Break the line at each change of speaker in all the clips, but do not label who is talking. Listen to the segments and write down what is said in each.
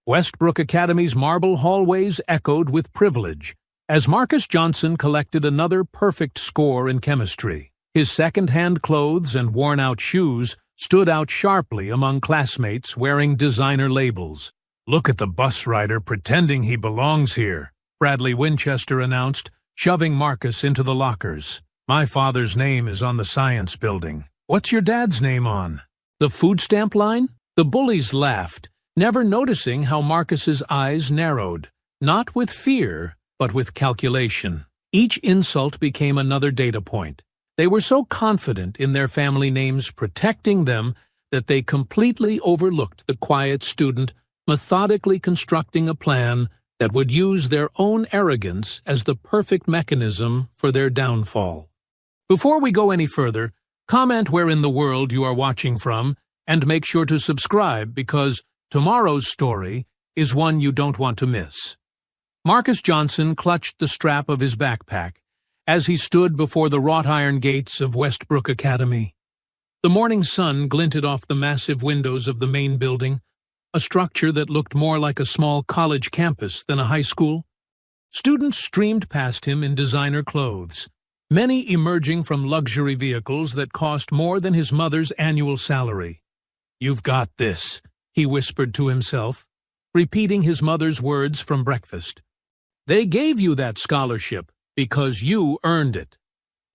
Westbrook Academy's marble hallways echoed with privilege as Marcus Johnson collected another perfect score in chemistry. His second-hand clothes and worn-out shoes stood out sharply among classmates wearing designer labels. "Look at the bus rider pretending he belongs here," Bradley Winchester announced, shoving Marcus into the lockers. "My father's name is on the science building. What's your dad's name on? The food stamp line?" The bullies laughed, never noticing how Marcus's eyes narrowed, not with fear, but with calculation. Each insult became another data point. They were so confident in their family names protecting them that they completely overlooked the quiet student methodically constructing a plan that would use their own arrogance as the perfect mechanism for their downfall. Before we go any further, comment where in the world you are watching from, and make sure to subscribe because tomorrow's story is one you don't want to miss. Marcus Johnson clutched the strap of his backpack as he stood before the wrought iron gates of Westbrook Academy. The morning sun glinted off the massive windows of the main building, a structure that looked more like a small college campus than a high school. Students streamed past him in designer clothes, many emerging from luxury vehicles that cost more than his mother's annual salary. "You've got this," he whispered to himself, repeating his mother's words from breakfast. "They gave you that scholarship because you earned it."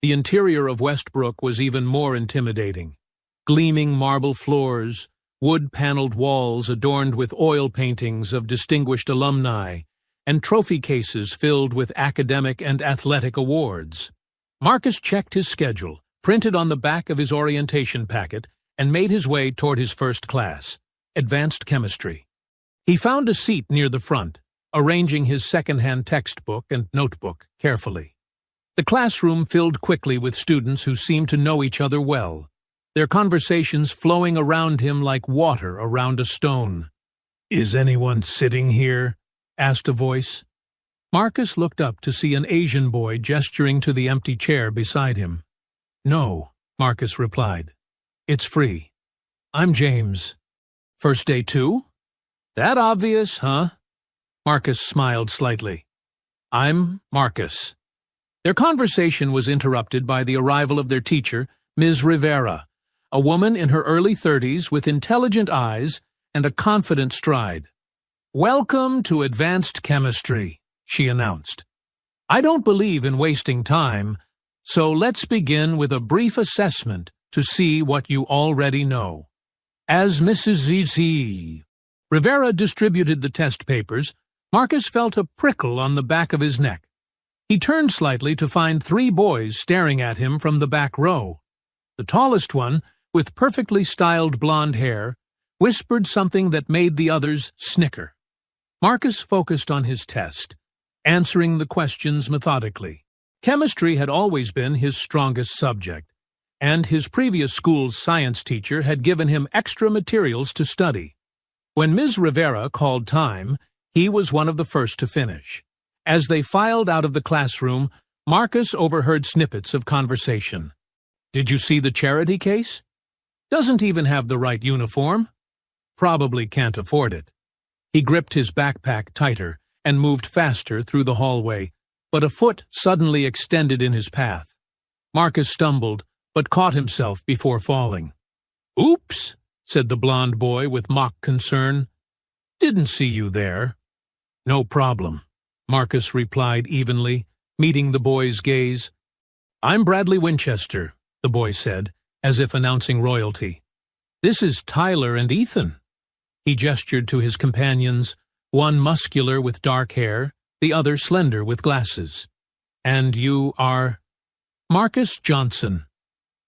The interior of Westbrook was even more intimidating. Gleaming marble floors, wood-paneled walls adorned with oil paintings of distinguished alumni, and trophy cases filled with academic and athletic awards. Marcus checked his schedule, printed on the back of his orientation packet, and made his way toward his first class, advanced chemistry. He found a seat near the front, arranging his second-hand textbook and notebook carefully. The classroom filled quickly with students who seemed to know each other well, their conversations flowing around him like water around a stone. "Is anyone sitting here?" asked a voice. Marcus looked up to see an Asian boy gesturing to the empty chair beside him. "No," Marcus replied. "It's free. I'm James." "First day too? That obvious, huh?" Marcus smiled slightly. "I'm Marcus." Their conversation was interrupted by the arrival of their teacher, Ms. Rivera, a woman in her early 30s with intelligent eyes and a confident stride. "Welcome to advanced chemistry," she announced. "I don't believe in wasting time, so let's begin with a brief assessment to see what you already know. As Mrs. Z. Rivera distributed the test papers, Marcus felt a prickle on the back of his neck. He turned slightly to find 3 boys staring at him from the back row. The tallest one, with perfectly styled blonde hair, whispered something that made the others snicker. Marcus focused on his test, answering the questions methodically. Chemistry had always been his strongest subject, and his previous school's science teacher had given him extra materials to study. When Ms. Rivera called time, he was one of the first to finish. As they filed out of the classroom, Marcus overheard snippets of conversation. "Did you see the charity case? Doesn't even have the right uniform. Probably can't afford it." He gripped his backpack tighter and moved faster through the hallway, but a foot suddenly extended in his path. Marcus stumbled, but caught himself before falling. "Oops," said the blond boy with mock concern. "Didn't see you there." "No problem," Marcus replied evenly, meeting the boy's gaze. "I'm Bradley Winchester," the boy said, as if announcing royalty. "This is Tyler and Ethan." He gestured to his companions, one muscular with dark hair, the other slender with glasses. "And you are—" "Marcus Johnson."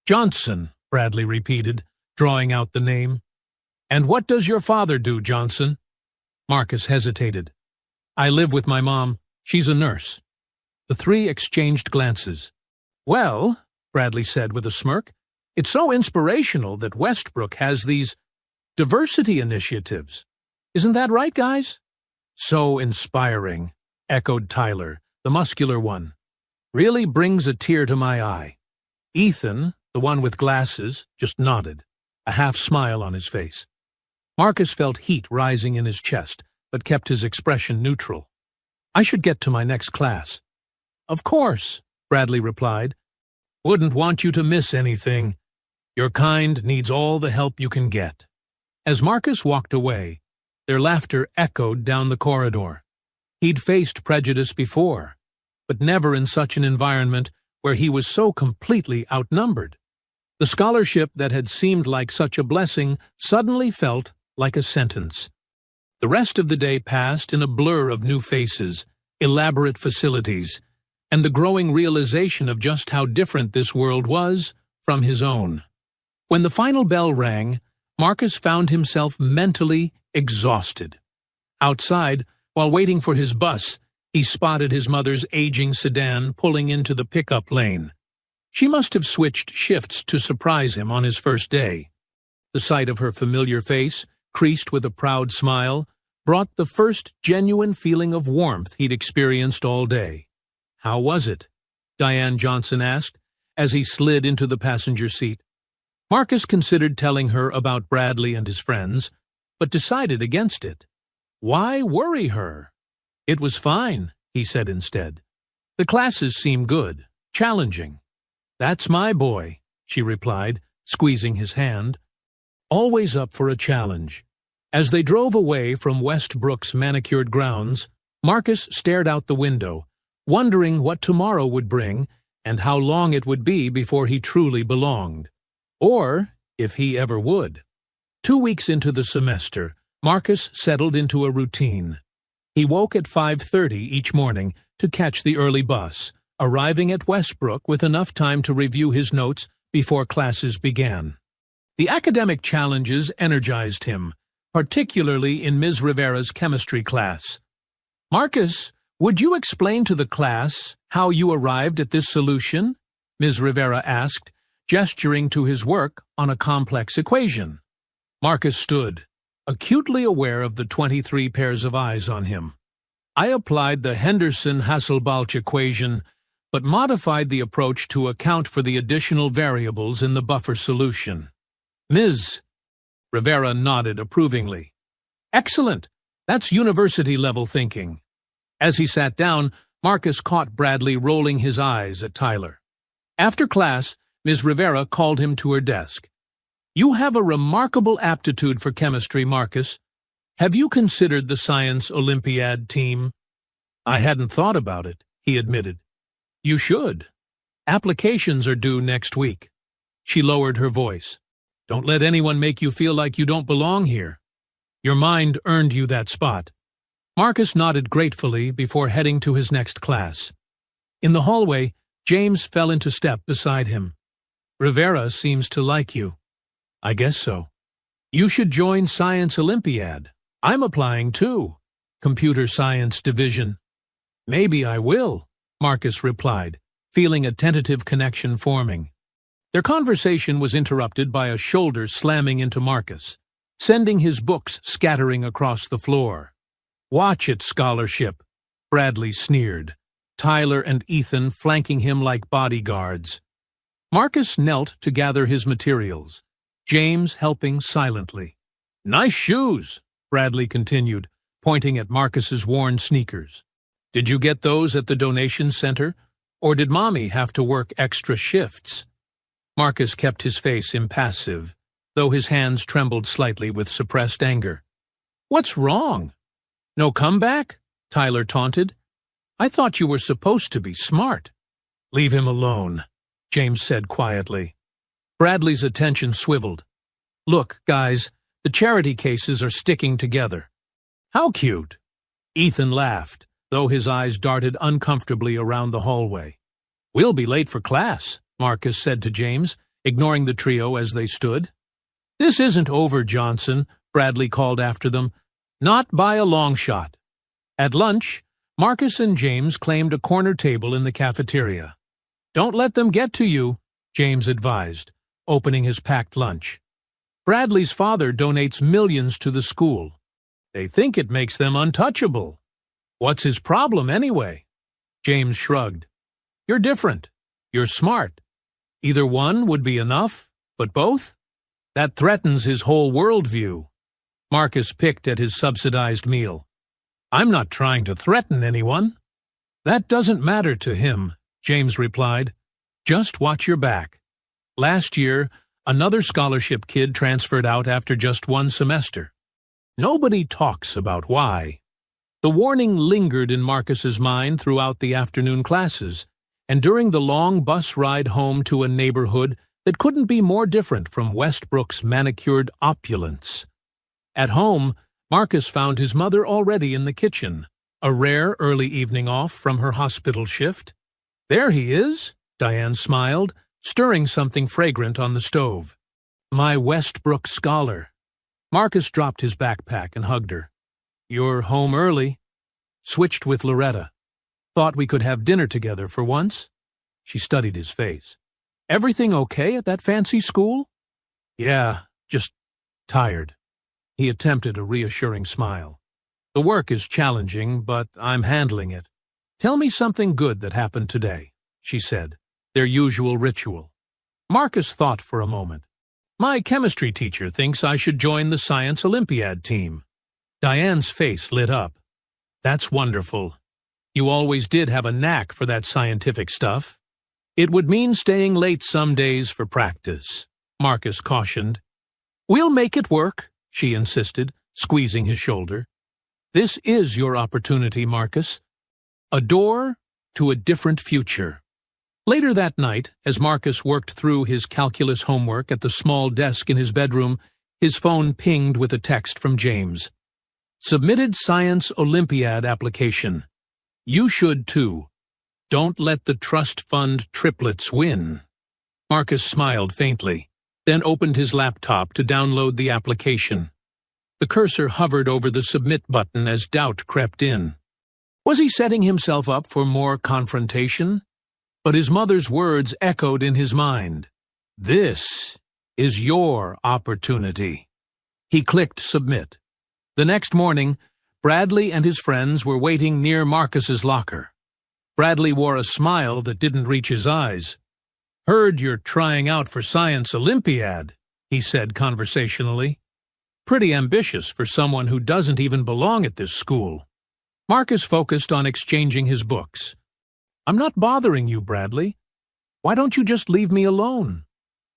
"Johnson," Bradley repeated, drawing out the name. "And what does your father do, Johnson?" Marcus hesitated. "I live with my mom. She's a nurse." The 3 exchanged glances. "Well," Bradley said with a smirk, "it's so inspirational that Westbrook has these diversity initiatives. Isn't that right, guys?" "So inspiring," echoed Tyler, the muscular one. "Really brings a tear to my eye." Ethan, the one with glasses, just nodded, a half smile on his face. Marcus felt heat rising in his chest, but kept his expression neutral. "I should get to my next class." "Of course," Bradley replied. "Wouldn't want you to miss anything. Your kind needs all the help you can get." As Marcus walked away, their laughter echoed down the corridor. He'd faced prejudice before, but never in such an environment where he was so completely outnumbered. The scholarship that had seemed like such a blessing suddenly felt like a sentence. The rest of the day passed in a blur of new faces, elaborate facilities, and the growing realization of just how different this world was from his own. When the final bell rang, Marcus found himself mentally exhausted. Outside, while waiting for his bus, he spotted his mother's aging sedan pulling into the pickup lane. She must have switched shifts to surprise him on his first day. The sight of her familiar face, creased with a proud smile, brought the first genuine feeling of warmth he'd experienced all day. "How was it?" Diane Johnson asked, as he slid into the passenger seat. Marcus considered telling her about Bradley and his friends, but decided against it. Why worry her? "It was fine," he said instead. "The classes seem good, challenging." "That's my boy," she replied, squeezing his hand. Always up for a challenge. As they drove away from Westbrook's manicured grounds, Marcus stared out the window, wondering what tomorrow would bring and how long it would be before he truly belonged. Or if he ever would. 2 weeks into the semester, Marcus settled into a routine. He woke at 5:30 each morning to catch the early bus, arriving at Westbrook with enough time to review his notes before classes began. The academic challenges energized him, particularly in Ms. Rivera's chemistry class. "Marcus, would you explain to the class how you arrived at this solution?" Ms. Rivera asked, gesturing to his work on a complex equation. Marcus stood, acutely aware of the 23 pairs of eyes on him. "I applied the Henderson-Hasselbalch equation, but modified the approach to account for the additional variables in the buffer solution." "Ms. Rivera nodded approvingly. "Excellent! That's university-level thinking." As he sat down, Marcus caught Bradley rolling his eyes at Tyler. After class, Ms. Rivera called him to her desk. "You have a remarkable aptitude for chemistry, Marcus. Have you considered the Science Olympiad team?" "I hadn't thought about it," he admitted. "You should. Applications are due next week." She lowered her voice. "Don't let anyone make you feel like you don't belong here. Your mind earned you that spot." Marcus nodded gratefully before heading to his next class. In the hallway, James fell into step beside him. "Rivera seems to like you." "I guess so." "You should join Science Olympiad. I'm applying too. Computer Science Division." "Maybe I will," Marcus replied, feeling a tentative connection forming. Their conversation was interrupted by a shoulder slamming into Marcus, sending his books scattering across the floor. "Watch it, scholarship," Bradley sneered, Tyler and Ethan flanking him like bodyguards. Marcus knelt to gather his materials, James helping silently. "Nice shoes," Bradley continued, pointing at Marcus's worn sneakers. "Did you get those at the donation center, or did Mommy have to work extra shifts?" Marcus kept his face impassive, though his hands trembled slightly with suppressed anger. "What's wrong?" "No comeback?" Tyler taunted. "I thought you were supposed to be smart." "Leave him alone," James said quietly. Bradley's attention swiveled. "Look, guys, the charity cases are sticking together." "How cute!" Ethan laughed, though his eyes darted uncomfortably around the hallway. "We'll be late for class," Marcus said to James, ignoring the trio as they stood. "This isn't over, Johnson," Bradley called after them. "Not by a long shot." At lunch, Marcus and James claimed a corner table in the cafeteria. "Don't let them get to you," James advised, opening his packed lunch. "Bradley's father donates millions to the school. They think it makes them untouchable. What's his problem anyway?" James shrugged. "You're different. You're smart. Either one would be enough, but both? That threatens his whole worldview." Marcus picked at his subsidized meal. I'm not trying to threaten anyone. That doesn't matter to him, James replied. Just watch your back. Last year, another scholarship kid transferred out after just one semester. Nobody talks about why. The warning lingered in Marcus's mind throughout the afternoon classes, and during the long bus ride home to a neighborhood that couldn't be more different from Westbrook's manicured opulence. At home, Marcus found his mother already in the kitchen, a rare early evening off from her hospital shift. There he is, Diane smiled, stirring something fragrant on the stove. My Westbrook scholar. Marcus dropped his backpack and hugged her. You're home early. Switched with Loretta. Thought we could have dinner together for once. She studied his face. Everything okay at that fancy school? Yeah, just tired. He attempted a reassuring smile. The work is challenging, but I'm handling it. Tell me something good that happened today, she said, their usual ritual. Marcus thought for a moment. My chemistry teacher thinks I should join the Science Olympiad team. Diane's face lit up. That's wonderful. You always did have a knack for that scientific stuff. It would mean staying late some days for practice, Marcus cautioned. We'll make it work, she insisted, squeezing his shoulder. This is your opportunity, Marcus. A door to a different future. Later that night, as Marcus worked through his calculus homework at the small desk in his bedroom, his phone pinged with a text from James. Submitted Science Olympiad application. You should too. Don't let the trust fund triplets win. Marcus smiled faintly, then opened his laptop to download the application. The cursor hovered over the submit button as doubt crept in. Was he setting himself up for more confrontation? But his mother's words echoed in his mind. This is your opportunity. He clicked submit. The next morning, Bradley and his friends were waiting near Marcus's locker. Bradley wore a smile that didn't reach his eyes. Heard you're trying out for Science Olympiad, he said conversationally. Pretty ambitious for someone who doesn't even belong at this school. Marcus focused on exchanging his books. I'm not bothering you, Bradley. Why don't you just leave me alone?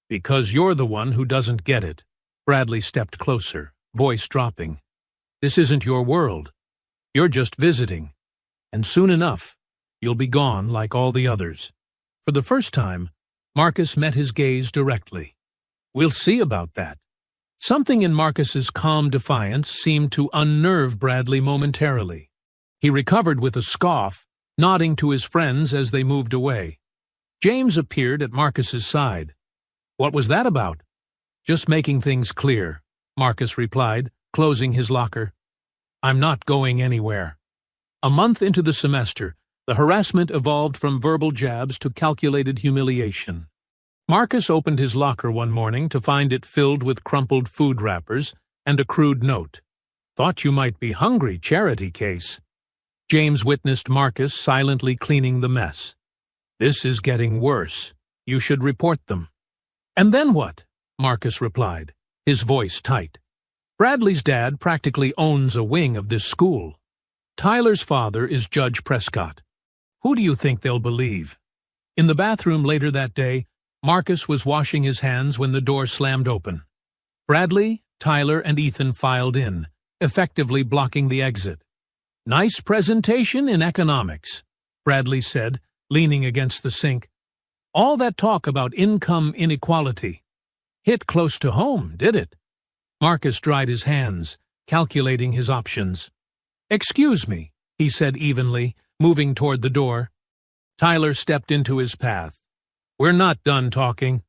Because you're the one who doesn't get it. Bradley stepped closer, voice dropping. This isn't your world. You're just visiting. And soon enough, you'll be gone like all the others. For the first time, Marcus met his gaze directly. We'll see about that. Something in Marcus's calm defiance seemed to unnerve Bradley momentarily. He recovered with a scoff, nodding to his friends as they moved away. James appeared at Marcus's side. What was that about? Just making things clear, Marcus replied, closing his locker. I'm not going anywhere. A month into the semester, the harassment evolved from verbal jabs to calculated humiliation. Marcus opened his locker one morning to find it filled with crumpled food wrappers and a crude note. Thought you might be hungry, charity case. James witnessed Marcus silently cleaning the mess. This is getting worse. You should report them. And then what? Marcus replied, his voice tight. Bradley's dad practically owns a wing of this school. Tyler's father is Judge Prescott. Who do you think they'll believe? In the bathroom later that day, Marcus was washing his hands when the door slammed open. Bradley, Tyler, and Ethan filed in, effectively blocking the exit. Nice presentation in economics, Bradley said, leaning against the sink. All that talk about income inequality. Hit close to home, did it? Marcus dried his hands, calculating his options. Excuse me, he said evenly, moving toward the door. Tyler stepped into his path. We're not done talking.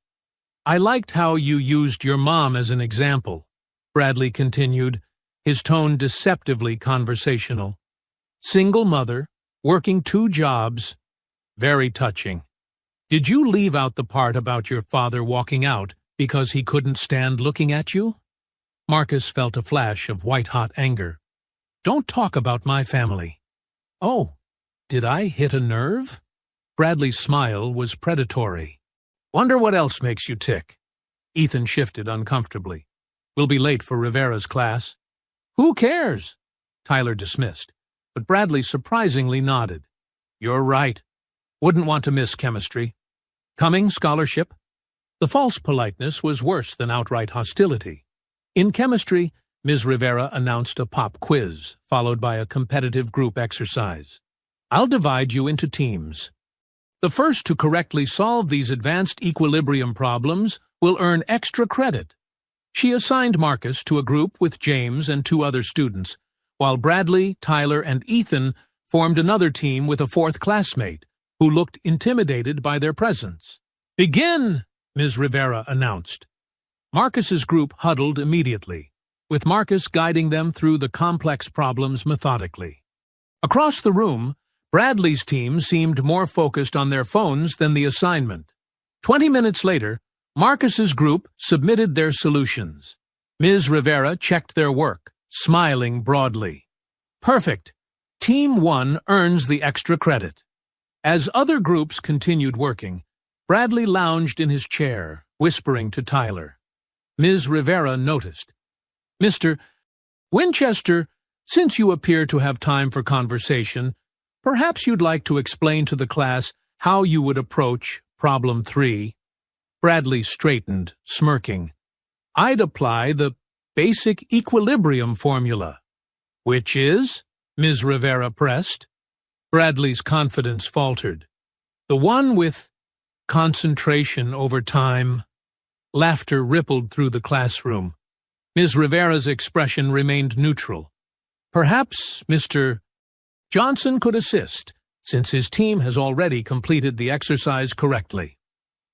I liked how you used your mom as an example, Bradley continued, his tone deceptively conversational. Single mother, working 2 jobs. Very touching. Did you leave out the part about your father walking out because he couldn't stand looking at you? Marcus felt a flash of white-hot anger. Don't talk about my family. Oh, did I hit a nerve? Bradley's smile was predatory. Wonder what else makes you tick. Ethan shifted uncomfortably. We'll be late for Rivera's class. Who cares? Tyler dismissed. but Bradley surprisingly nodded. "You're right. Wouldn't want to miss chemistry. Coming scholarship?" The false politeness was worse than outright hostility. In chemistry, Ms. Rivera announced a pop quiz, followed by a competitive group exercise. "I'll divide you into teams. The first to correctly solve these advanced equilibrium problems will earn extra credit." She assigned Marcus to a group with James and 2 other students, while Bradley, Tyler, and Ethan formed another team with a 4th classmate, who looked intimidated by their presence. "Begin!" Ms. Rivera announced. Marcus's group huddled immediately, with Marcus guiding them through the complex problems methodically. Across the room, Bradley's team seemed more focused on their phones than the assignment. 20 minutes later, Marcus's group submitted their solutions. Ms. Rivera checked their work, smiling broadly. "Perfect. Team 1 earns the extra credit." As other groups continued working, Bradley lounged in his chair, whispering to Tyler. Ms. Rivera noticed. "Mr. Winchester, since you appear to have time for conversation, perhaps you'd like to explain to the class how you would approach problem 3. Bradley straightened, smirking. "I'd apply the basic equilibrium formula." "Which is?" Ms. Rivera pressed. Bradley's confidence faltered. "The one with concentration over time." Laughter rippled through the classroom. Ms. Rivera's expression remained neutral. "Perhaps Mr. Johnson could assist, since his team has already completed the exercise correctly."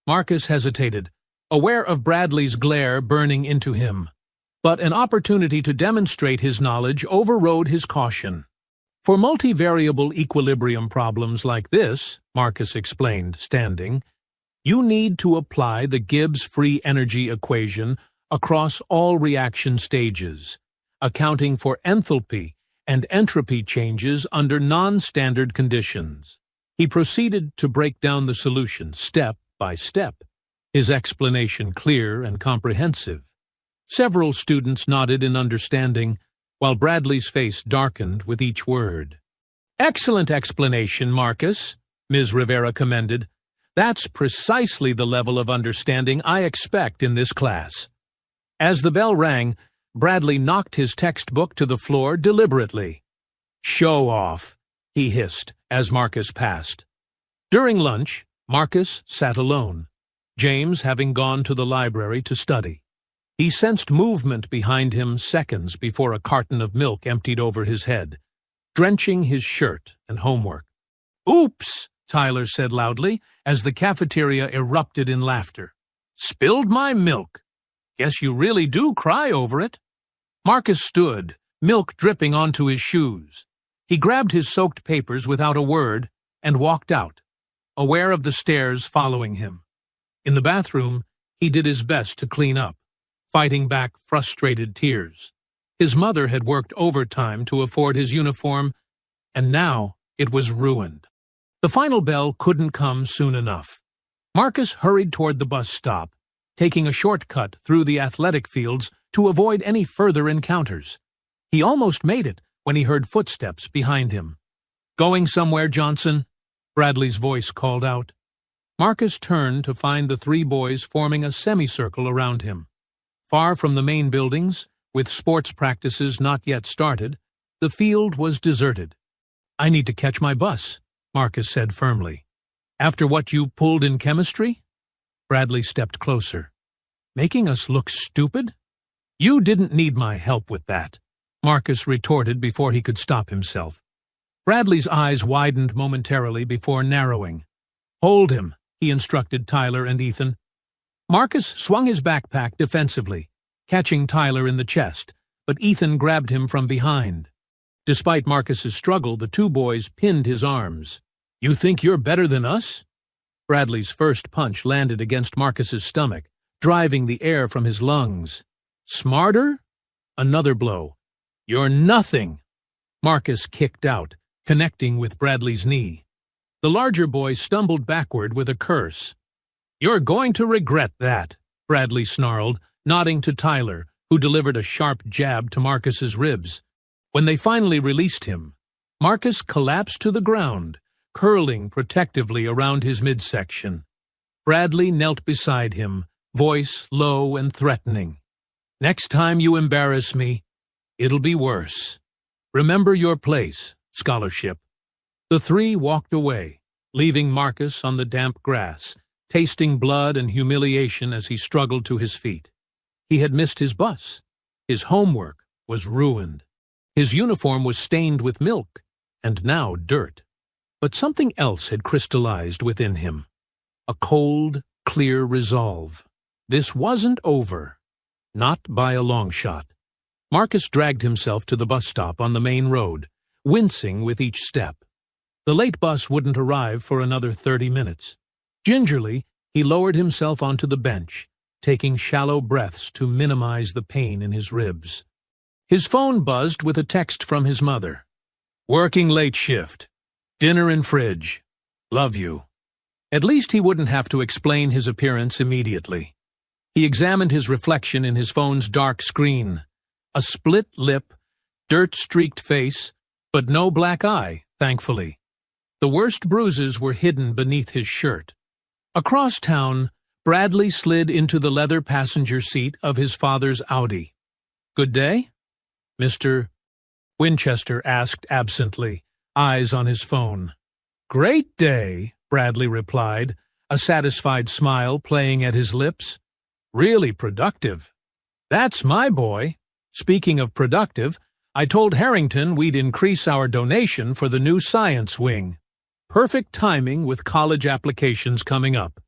Marcus hesitated, aware of Bradley's glare burning into him. But an opportunity to demonstrate his knowledge overrode his caution. "For multivariable equilibrium problems like this," Marcus explained, standing, "you need to apply the Gibbs free energy equation across all reaction stages, accounting for enthalpy and entropy changes under non-standard conditions." He proceeded to break down the solution step by step, his explanation clear and comprehensive. Several students nodded in understanding, while Bradley's face darkened with each word. "Excellent explanation, Marcus," Ms. Rivera commended. "That's precisely the level of understanding I expect in this class." As the bell rang, Bradley knocked his textbook to the floor deliberately. "Show off," he hissed as Marcus passed. During lunch, Marcus sat alone, James having gone to the library to study. He sensed movement behind him seconds before a carton of milk emptied over his head, drenching his shirt and homework. "Oops," Tyler said loudly, as the cafeteria erupted in laughter. "Spilled my milk. Guess you really do cry over it." Marcus stood, milk dripping onto his shoes. He grabbed his soaked papers without a word and walked out, aware of the stares following him. In the bathroom, he did his best to clean up, fighting back frustrated tears. His mother had worked overtime to afford his uniform, and now it was ruined. The final bell couldn't come soon enough. Marcus hurried toward the bus stop, taking a shortcut through the athletic fields to avoid any further encounters. He almost made it when he heard footsteps behind him. "Going somewhere, Johnson?" Bradley's voice called out. Marcus turned to find the 3 boys forming a semicircle around him. Far from the main buildings, with sports practices not yet started, the field was deserted. "I need to catch my bus," Marcus said firmly. "After what you pulled in chemistry?" Bradley stepped closer. "Making us look stupid?" "You didn't need my help with that," Marcus retorted before he could stop himself. Bradley's eyes widened momentarily before narrowing. "Hold him," he instructed Tyler and Ethan. Marcus swung his backpack defensively, catching Tyler in the chest, but Ethan grabbed him from behind. Despite Marcus's struggle, the 2 boys pinned his arms. "You think you're better than us?" Bradley's first punch landed against Marcus's stomach, driving the air from his lungs. "Smarter?" Another blow. "You're nothing!" Marcus kicked out, connecting with Bradley's knee. The larger boy stumbled backward with a curse. "You're going to regret that," Bradley snarled, nodding to Tyler, who delivered a sharp jab to Marcus's ribs. When they finally released him, Marcus collapsed to the ground, curling protectively around his midsection. Bradley knelt beside him, voice low and threatening. "Next time you embarrass me, it'll be worse. Remember your place, scholarship." The three walked away, leaving Marcus on the damp grass, tasting blood and humiliation as he struggled to his feet. He had missed his bus. His homework was ruined. His uniform was stained with milk, and now dirt. But something else had crystallized within him. A cold, clear resolve. This wasn't over. Not by a long shot. Marcus dragged himself to the bus stop on the main road, wincing with each step. The late bus wouldn't arrive for another 30 minutes. Gingerly, he lowered himself onto the bench, taking shallow breaths to minimize the pain in his ribs. His phone buzzed with a text from his mother. "Working late shift. Dinner in fridge. Love you." At least he wouldn't have to explain his appearance immediately. He examined his reflection in his phone's dark screen. A split lip, dirt-streaked face, but no black eye, thankfully. The worst bruises were hidden beneath his shirt. Across town, Bradley slid into the leather passenger seat of his father's Audi. "Good day?" Mr. Winchester asked absently, eyes on his phone. "Great day," Bradley replied, a satisfied smile playing at his lips. "Really productive." "That's my boy. Speaking of productive, I told Harrington we'd increase our donation for the new science wing. Perfect timing with college applications coming up.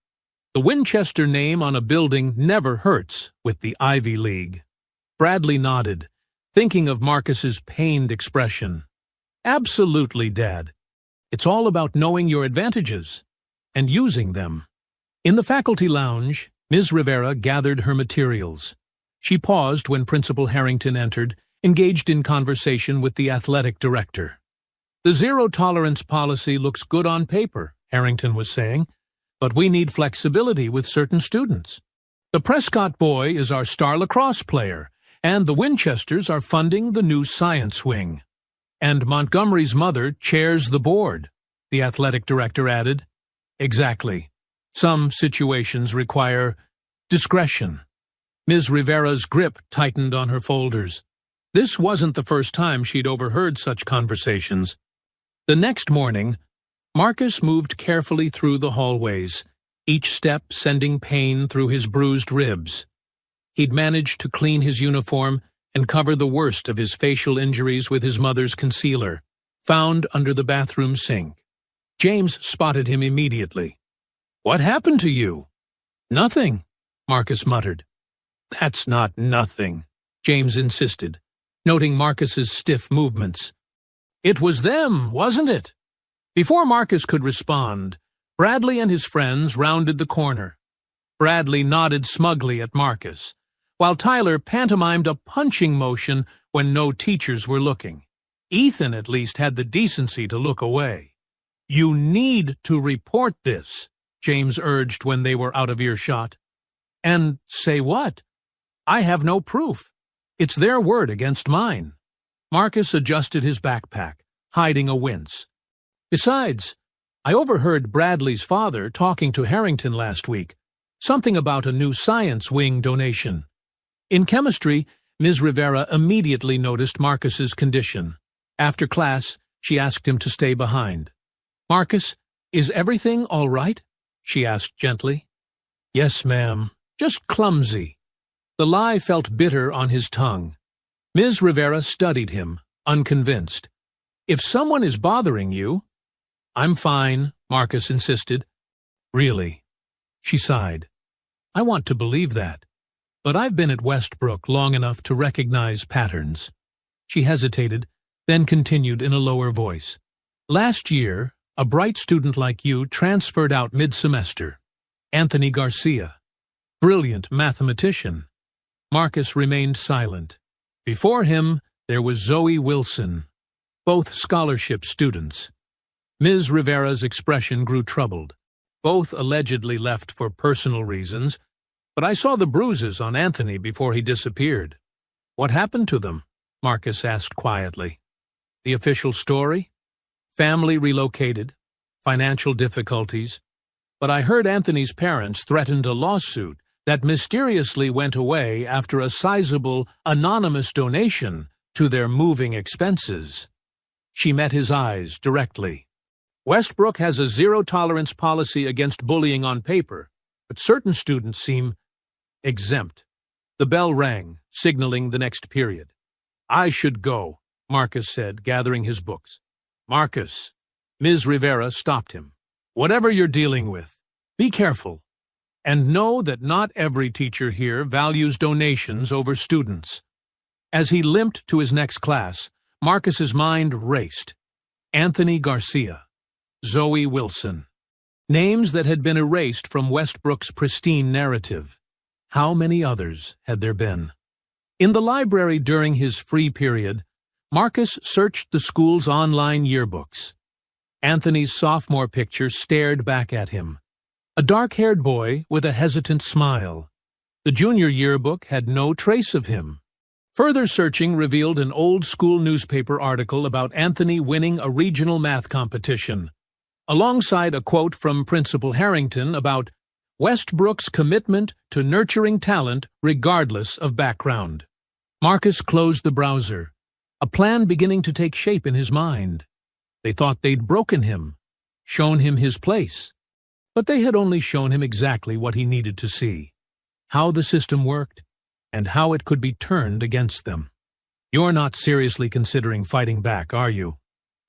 The Winchester name on a building never hurts with the Ivy League." Bradley nodded, thinking of Marcus's pained expression. "Absolutely, Dad. It's all about knowing your advantages and using them." In the faculty lounge, Ms. Rivera gathered her materials. She paused when Principal Harrington entered, engaged in conversation with the athletic director. "The zero-tolerance policy looks good on paper," Harrington was saying, "but we need flexibility with certain students. The Prescott boy is our star lacrosse player, and the Winchesters are funding the new science wing. And Montgomery's mother chairs the board," the athletic director added. "Exactly. Some situations require discretion." Ms. Rivera's grip tightened on her folders. This wasn't the first time she'd overheard such conversations. The next morning, Marcus moved carefully through the hallways, each step sending pain through his bruised ribs. He'd managed to clean his uniform and cover the worst of his facial injuries with his mother's concealer, found under the bathroom sink. James spotted him immediately. "What happened to you?" "Nothing," Marcus muttered. "That's not nothing," James insisted, noting Marcus's stiff movements. "It was them, wasn't it?" Before Marcus could respond, Bradley and his friends rounded the corner. Bradley nodded smugly at Marcus, while Tyler pantomimed a punching motion when no teachers were looking. Ethan at least had the decency to look away. "You need to report this," James urged when they were out of earshot. "And say what? I have no proof. It's their word against mine." Marcus adjusted his backpack, hiding a wince. "Besides, I overheard Bradley's father talking to Harrington last week, something about a new science wing donation." In chemistry, Ms. Rivera immediately noticed Marcus's condition. After class, she asked him to stay behind. "Marcus, is everything all right?" she asked gently. "Yes, ma'am. Just clumsy." The lie felt bitter on his tongue. Ms. Rivera studied him, unconvinced. "If someone is bothering you—" "I'm fine," Marcus insisted. "Really?" She sighed. "I want to believe that, but I've been at Westbrook long enough to recognize patterns." She hesitated, then continued in a lower voice. "Last year, a bright student like you transferred out mid-semester. Anthony Garcia. Brilliant mathematician." Marcus remained silent. Before him, there was Zoe Wilson, both scholarship students. Ms. Rivera's expression grew troubled. Both allegedly left for personal reasons, but I saw the bruises on Anthony before he disappeared. "What happened to them?" Marcus asked quietly. "The official story?" family relocated, financial difficulties, but I heard Anthony's parents threatened a lawsuit that mysteriously went away after a sizable, anonymous donation to their moving expenses. She met his eyes directly. Westbrook has a zero-tolerance policy against bullying on paper, but certain students seem exempt. The bell rang, signaling the next period. I should go, Marcus said, gathering his books. Marcus, Ms. Rivera stopped him. Whatever you're dealing with, be careful. And know that not every teacher here values donations over students. As he limped to his next class, Marcus's mind raced. Anthony Garcia, Zoe Wilson. Names that had been erased from Westbrook's pristine narrative. How many others had there been? In the library during his free period, Marcus searched the school's online yearbooks. Anthony's sophomore picture stared back at him. A dark-haired boy with a hesitant smile. The junior yearbook had no trace of him. Further searching revealed an old-school newspaper article about Anthony winning a regional math competition, alongside a quote from Principal Harrington about Westbrook's commitment to nurturing talent regardless of background. Marcus closed the browser, a plan beginning to take shape in his mind. They thought they'd broken him, shown him his place. But they had only shown him exactly what he needed to see, how the system worked, and how it could be turned against them. You're not seriously considering fighting back, are you?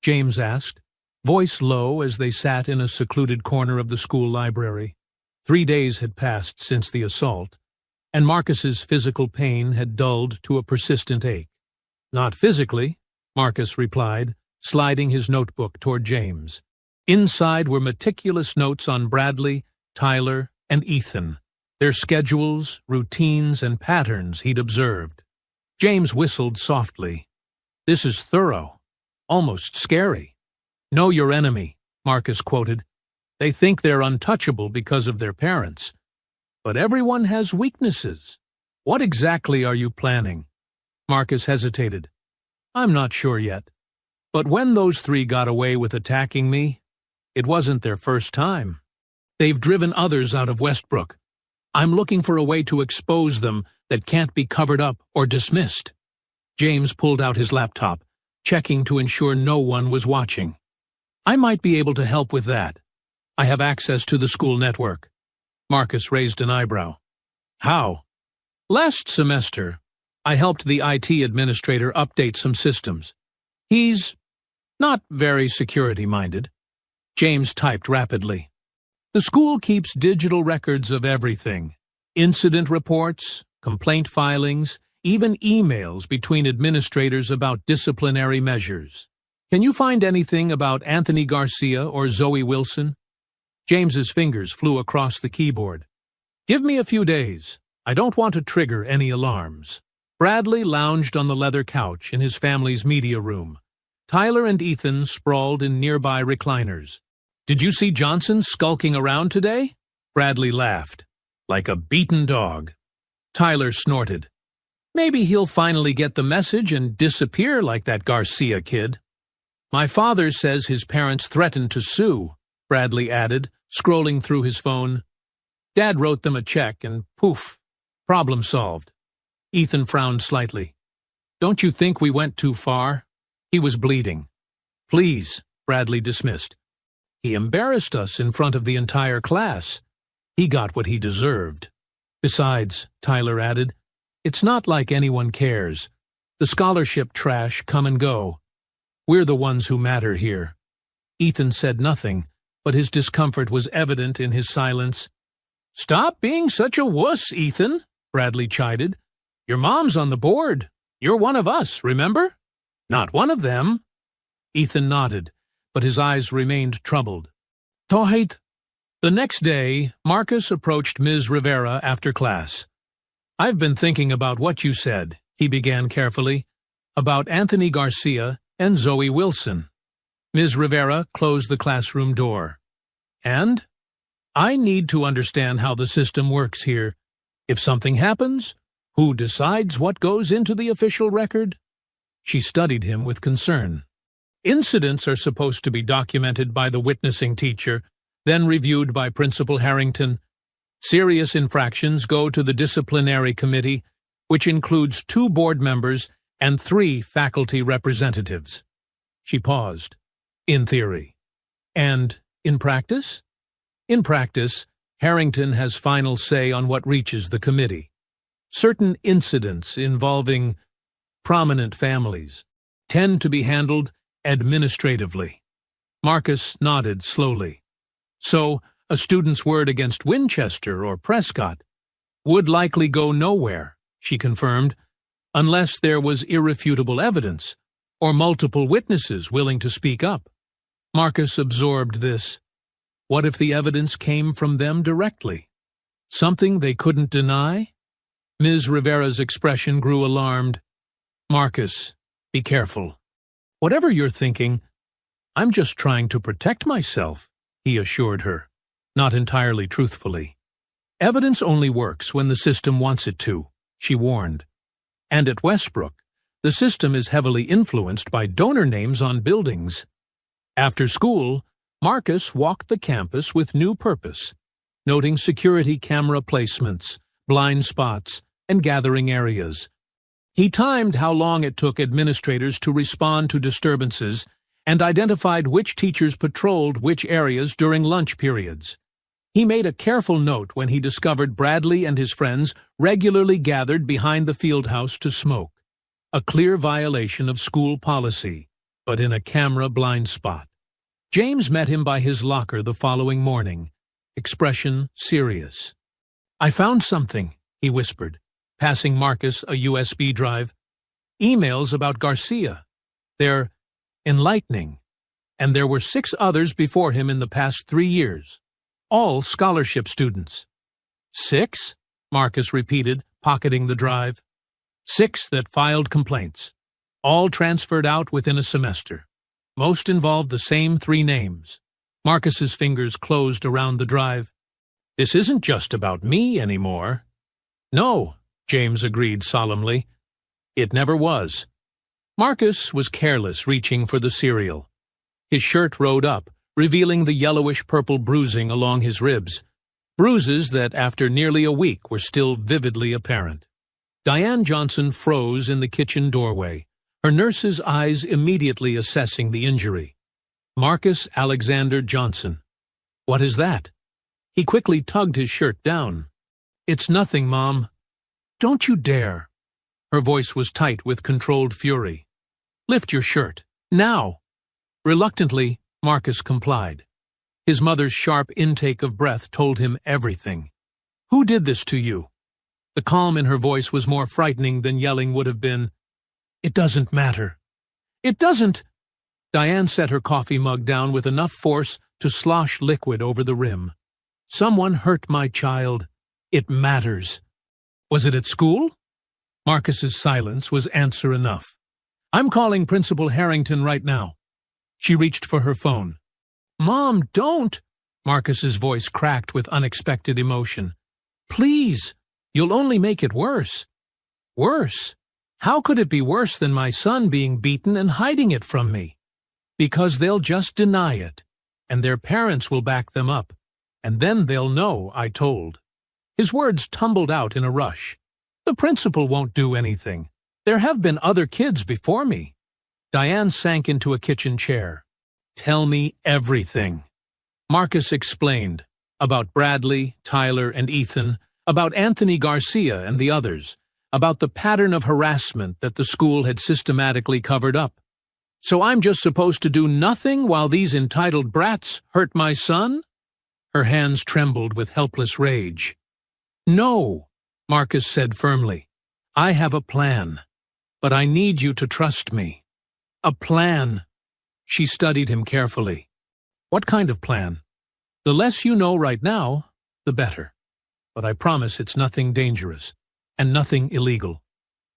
James asked, voice low as they sat in a secluded corner of the school library. 3 days had passed since the assault, and Marcus's physical pain had dulled to a persistent ache. Not physically, Marcus replied, sliding his notebook toward James. Inside were meticulous notes on Bradley, Tyler, and Ethan, their schedules, routines, and patterns he'd observed. James whistled softly. This is thorough, almost scary. Know your enemy, Marcus quoted. They think they're untouchable because of their parents. But everyone has weaknesses. What exactly are you planning? Marcus hesitated. I'm not sure yet. But when those 3 got away with attacking me, it wasn't their first time. They've driven others out of Westbrook. I'm looking for a way to expose them that can't be covered up or dismissed. James pulled out his laptop, checking to ensure no one was watching. I might be able to help with that. I have access to the school network. Marcus raised an eyebrow. How? Last semester, I helped the IT administrator update some systems. He's not very security-minded. James typed rapidly. The school keeps digital records of everything. Incident reports, complaint filings, even emails between administrators about disciplinary measures. Can you find anything about Anthony Garcia or Zoe Wilson? James's fingers flew across the keyboard. Give me a few days. I don't want to trigger any alarms. Bradley lounged on the leather couch in his family's media room. Tyler and Ethan sprawled in nearby recliners. Did you see Johnson skulking around today? Bradley laughed. Like a beaten dog. Tyler snorted. Maybe he'll finally get the message and disappear like that Garcia kid. My father says his parents threatened to sue, Bradley added, scrolling through his phone. Dad wrote them a check and poof, problem solved. Ethan frowned slightly. Don't you think we went too far? He was bleeding. Please, Bradley dismissed. He embarrassed us in front of the entire class. He got what he deserved. Besides, Tyler added, it's not like anyone cares. The scholarship trash come and go. We're the ones who matter here. Ethan said nothing, but his discomfort was evident in his silence. Stop being such a wuss, Ethan, Bradley chided. Your mom's on the board. You're one of us, remember? Not one of them. Ethan nodded, but his eyes remained troubled. Tohit. The next day, Marcus approached Ms. Rivera after class. I've been thinking about what you said, he began carefully, about Anthony Garcia and Zoe Wilson. Ms. Rivera closed the classroom door. And? I need to understand how the system works here. If something happens, who decides what goes into the official record? She studied him with concern. Incidents are supposed to be documented by the witnessing teacher, then reviewed by Principal Harrington. Serious infractions go to the disciplinary committee, which includes 2 board members and 3 faculty representatives. She paused. In theory. And in practice? In practice, Harrington has final say on what reaches the committee. Certain incidents involving prominent families tend to be handled administratively. Marcus nodded slowly. So, a student's word against Winchester or Prescott would likely go nowhere, she confirmed, unless there was irrefutable evidence or multiple witnesses willing to speak up. Marcus absorbed this. What if the evidence came from them directly? Something they couldn't deny? Ms. Rivera's expression grew alarmed. Marcus, be careful. Whatever you're thinking, I'm just trying to protect myself, he assured her, not entirely truthfully. Evidence only works when the system wants it to, she warned. And at Westbrook, the system is heavily influenced by donor names on buildings. After school, Marcus walked the campus with new purpose, noting security camera placements, blind spots, and gathering areas. He timed how long it took administrators to respond to disturbances and identified which teachers patrolled which areas during lunch periods. He made a careful note when he discovered Bradley and his friends regularly gathered behind the field house to smoke, a clear violation of school policy, but in a camera blind spot. James met him by his locker the following morning, expression serious. I found something, he whispered, passing Marcus a USB drive. Emails about Garcia. They're enlightening, and there were 6 others before him in the past 3 years, all scholarship students. 6? Marcus repeated, pocketing the drive. 6 that filed complaints, all transferred out within a semester. Most involved the same 3 names. Marcus's fingers closed around the drive. This isn't just about me anymore. No, James agreed solemnly. It never was. Marcus was careless, reaching for the cereal. His shirt rode up, revealing the yellowish-purple bruising along his ribs, bruises that after nearly a week were still vividly apparent. Diane Johnson froze in the kitchen doorway, her nurse's eyes immediately assessing the injury. Marcus Alexander Johnson. What is that? He quickly tugged his shirt down. It's nothing, Mom. Don't you dare. Her voice was tight with controlled fury. Lift your shirt. Now. Reluctantly, Marcus complied. His mother's sharp intake of breath told him everything. Who did this to you? The calm in her voice was more frightening than yelling would have been. It doesn't matter. It doesn't. Diane set her coffee mug down with enough force to slosh liquid over the rim. Someone hurt my child. It matters. Was it at school? Marcus's silence was answer enough. I'm calling Principal Harrington right now. She reached for her phone. Mom, don't! Marcus's voice cracked with unexpected emotion. Please, you'll only make it worse. Worse? How could it be worse than my son being beaten and hiding it from me? Because they'll just deny it, and their parents will back them up, and then they'll know I told. His words tumbled out in a rush. The principal won't do anything. There have been other kids before me. Diane sank into a kitchen chair. Tell me everything. Marcus explained about Bradley, Tyler, and Ethan, about Anthony Garcia and the others, about the pattern of harassment that the school had systematically covered up. So I'm just supposed to do nothing while these entitled brats hurt my son? Her hands trembled with helpless rage. No, Marcus said firmly. I have a plan, but I need you to trust me. A plan. She studied him carefully. What kind of plan? The less you know right now, the better. But I promise it's nothing dangerous, and nothing illegal.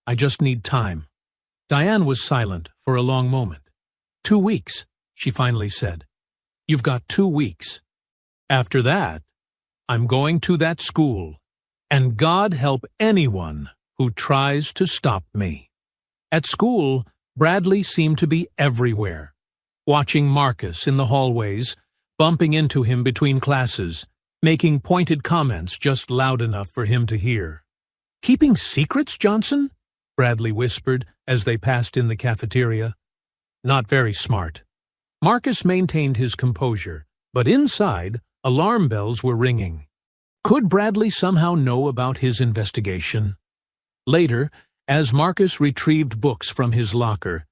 I just need time. Diane was silent for a long moment. 2 weeks, she finally said. You've got 2 weeks. After that, I'm going to that school, and God help anyone who tries to stop me. At school, Bradley seemed to be everywhere. watching Marcus in the hallways, bumping into him between classes, making pointed comments just loud enough for him to hear. "Keeping secrets, Johnson?" Bradley whispered as they passed in the cafeteria. Not very smart. Marcus maintained his composure, but inside, alarm bells were ringing. Could Bradley somehow know about his investigation? Later, as Marcus retrieved books from his locker,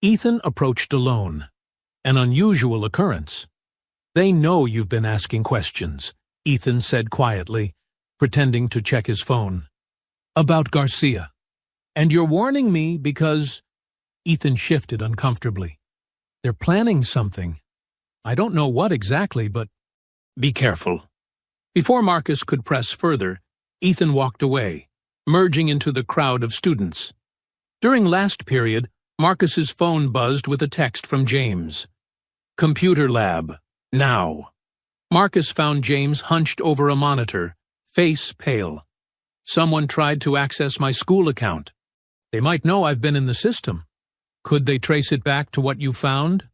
Ethan approached alone. An unusual occurrence. "They know you've been asking questions," Ethan said quietly, pretending to check his phone. "About Garcia. And you're warning me because—" Ethan shifted uncomfortably. "They're planning something. I don't know what exactly, but be careful." Before Marcus could press further, Ethan walked away, merging into the crowd of students. During last period, Marcus's phone buzzed with a text from James. "Computer lab, now." Marcus found James hunched over a monitor, face pale. "Someone tried to access my school account. They might know I've been in the system. Could they trace it back to what you found?"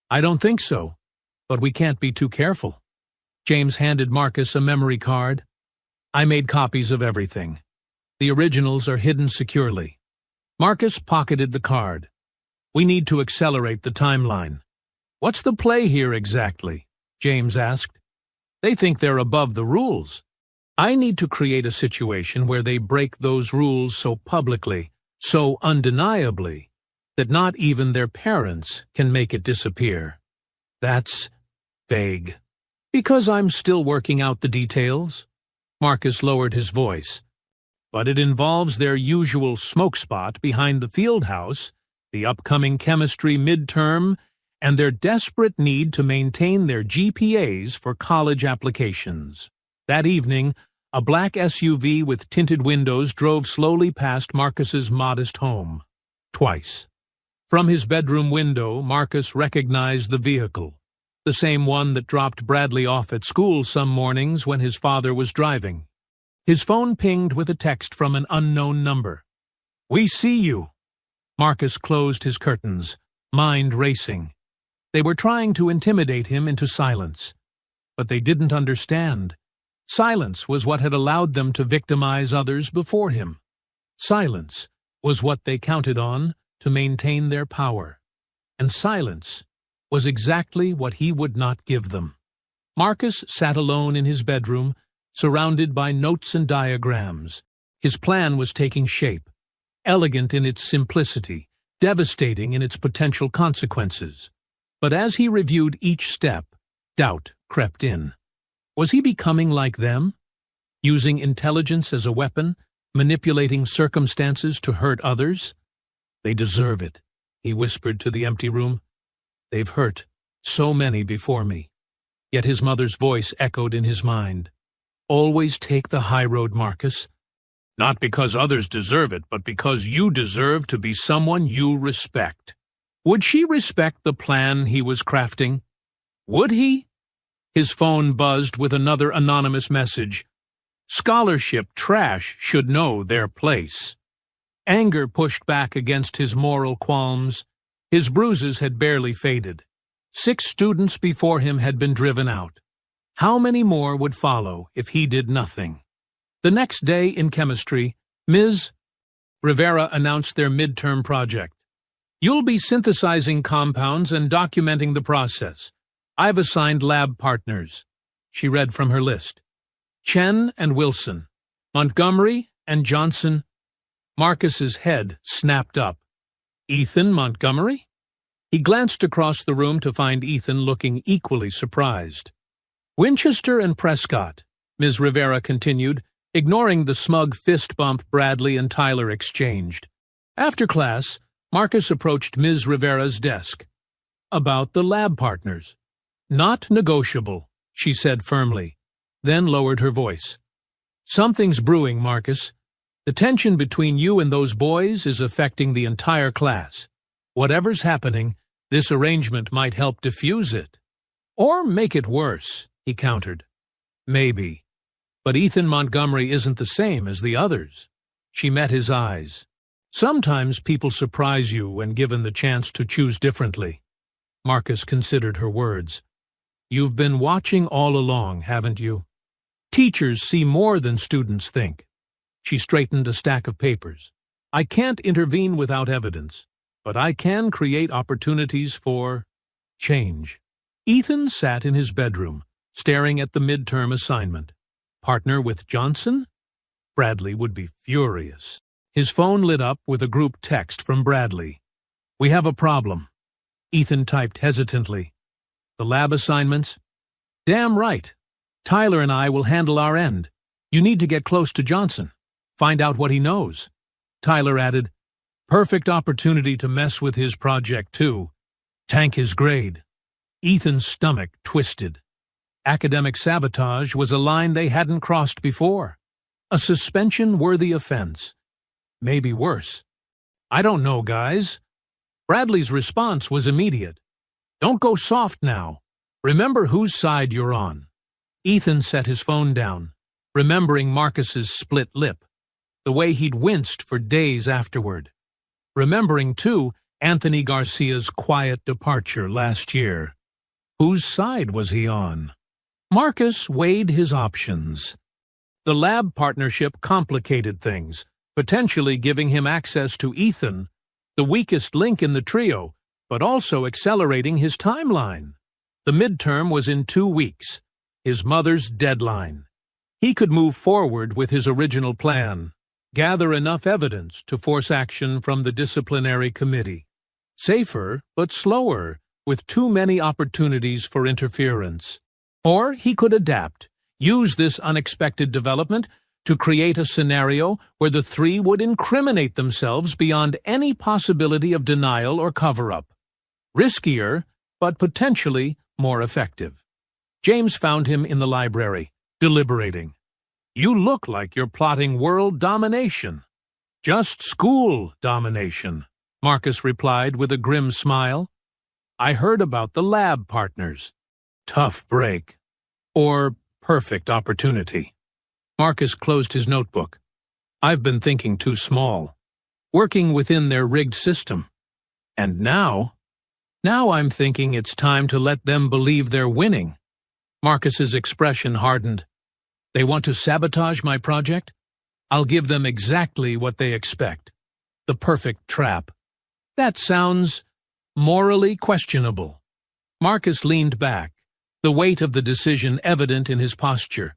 "I don't think so, but we can't be too careful." James handed Marcus a memory card. "I made copies of everything. The originals are hidden securely." Marcus pocketed the card. "We need to accelerate the timeline." "What's the play here exactly?" James asked. "They think they're above the rules. I need to create a situation where they break those rules so publicly, so undeniably, that not even their parents can make it disappear." "That's vague." "Because I'm still working out the details." Marcus lowered his voice. "But it involves their usual smoke spot behind the field house, the upcoming chemistry midterm, and their desperate need to maintain their GPAs for college applications." That evening, a black SUV with tinted windows drove slowly past Marcus's modest home. Twice. From his bedroom window, Marcus recognized the vehicle, the same one that dropped Bradley off at school some mornings when his father was driving. His phone pinged with a text from an unknown number. "We see you." Marcus closed his curtains, mind racing. They were trying to intimidate him into silence. But they didn't understand. Silence was what had allowed them to victimize others before him. Silence was what they counted on to maintain their power. And silence was exactly what he would not give them. Marcus sat alone in his bedroom, surrounded by notes and diagrams. His plan was taking shape, elegant in its simplicity, devastating in its potential consequences. But as he reviewed each step, doubt crept in. Was he becoming like them? Using intelligence as a weapon, manipulating circumstances to hurt others? "They deserve it," he whispered to the empty room. "They've hurt so many before me." Yet his mother's voice echoed in his mind. "Always take the high road, Marcus. Not because others deserve it, but because you deserve to be someone you respect." Would she respect the plan he was crafting? Would he? His phone buzzed with another anonymous message. "Scholarship trash should know their place." Anger pushed back against his moral qualms. His bruises had barely faded. 6 students before him had been driven out. How many more would follow if he did nothing? The next day in chemistry, Ms. Rivera announced their midterm project. "You'll be synthesizing compounds and documenting the process. I've assigned lab partners." She read from her list. "Chen and Wilson, Montgomery and Johnson." Marcus's head snapped up. "Ethan Montgomery?" He glanced across the room to find Ethan looking equally surprised. "Winchester and Prescott," Ms. Rivera continued, ignoring the smug fist bump Bradley and Tyler exchanged. After class, Marcus approached Ms. Rivera's desk. "About the lab partners." "Not negotiable," she said firmly, then lowered her voice. "Something's brewing, Marcus. The tension between you and those boys is affecting the entire class. Whatever's happening, this arrangement might help diffuse it." "Or make it worse," he countered. "Maybe. But Ethan Montgomery isn't the same as the others." She met his eyes. "Sometimes people surprise you when given the chance to choose differently." Marcus considered her words. You've been watching all along, haven't you? Teachers see more than students think. She straightened a stack of papers. I can't intervene without evidence, but I can create opportunities for change. Ethan sat in his bedroom, staring at the midterm assignment. Partner with Johnson? Bradley would be furious. His phone lit up with a group text from Bradley. We have a problem. Ethan typed hesitantly. The lab assignments? Damn right. Tyler and I will handle our end. You need to get close to Johnson. Find out what he knows. Tyler added, perfect opportunity to mess with his project too. Tank his grade. Ethan's stomach twisted. Academic sabotage was a line they hadn't crossed before. A suspension-worthy offense. Maybe worse. I don't know, guys. Bradley's response was immediate. Don't go soft now. Remember whose side you're on. Ethan set his phone down, remembering Marcus's split lip, the way he'd winced for days afterward. Remembering, too, Anthony Garcia's quiet departure last year. Whose side was he on? Marcus weighed his options. The lab partnership complicated things, potentially giving him access to Ethan, the weakest link in the trio, but also accelerating his timeline. The midterm was in 2 weeks, his mother's deadline. He could move forward with his original plan, gather enough evidence to force action from the disciplinary committee. Safer, but slower, with too many opportunities for interference. Or he could adapt, use this unexpected development to create a scenario where the three would incriminate themselves beyond any possibility of denial or cover-up. Riskier, but potentially more effective. James found him in the library, deliberating. You look like you're plotting world domination. Just school domination, Marcus replied with a grim smile. I heard about the lab partners. Tough break. Or perfect opportunity. Marcus closed his notebook. I've been thinking too small. Working within their rigged system. And now I'm thinking it's time to let them believe they're winning. Marcus's expression hardened. They want to sabotage my project? I'll give them exactly what they expect. The perfect trap. That sounds morally questionable. Marcus leaned back, the weight of the decision evident in his posture.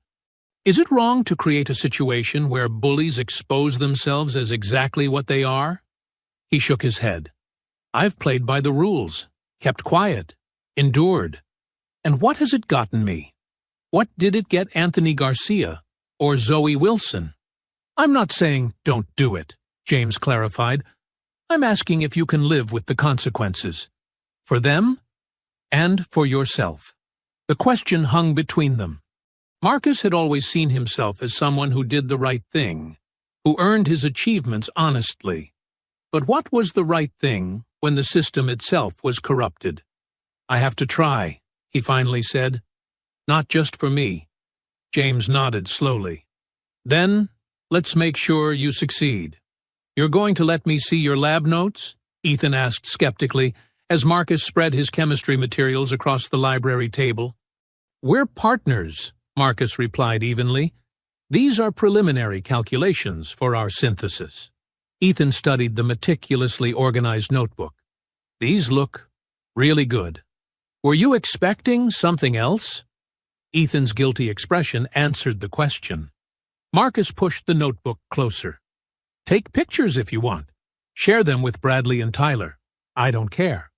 Is it wrong to create a situation where bullies expose themselves as exactly what they are? He shook his head. I've played by the rules, kept quiet, endured. And what has it gotten me? What did it get Anthony Garcia or Zoe Wilson? I'm not saying don't do it, James clarified. I'm asking if you can live with the consequences. For them and for yourself. The question hung between them. Marcus had always seen himself as someone who did the right thing, who earned his achievements honestly. But what was the right thing when the system itself was corrupted? I have to try, he finally said. Not just for me. James nodded slowly. Then, let's make sure you succeed. You're going to let me see your lab notes? Ethan asked skeptically, as Marcus spread his chemistry materials across the library table. We're partners, Marcus replied evenly. These are preliminary calculations for our synthesis. Ethan studied the meticulously organized notebook. These look really good. Were you expecting something else? Ethan's guilty expression answered the question. Marcus pushed the notebook closer. Take pictures if you want. Share them with Bradley and Tyler. I don't care.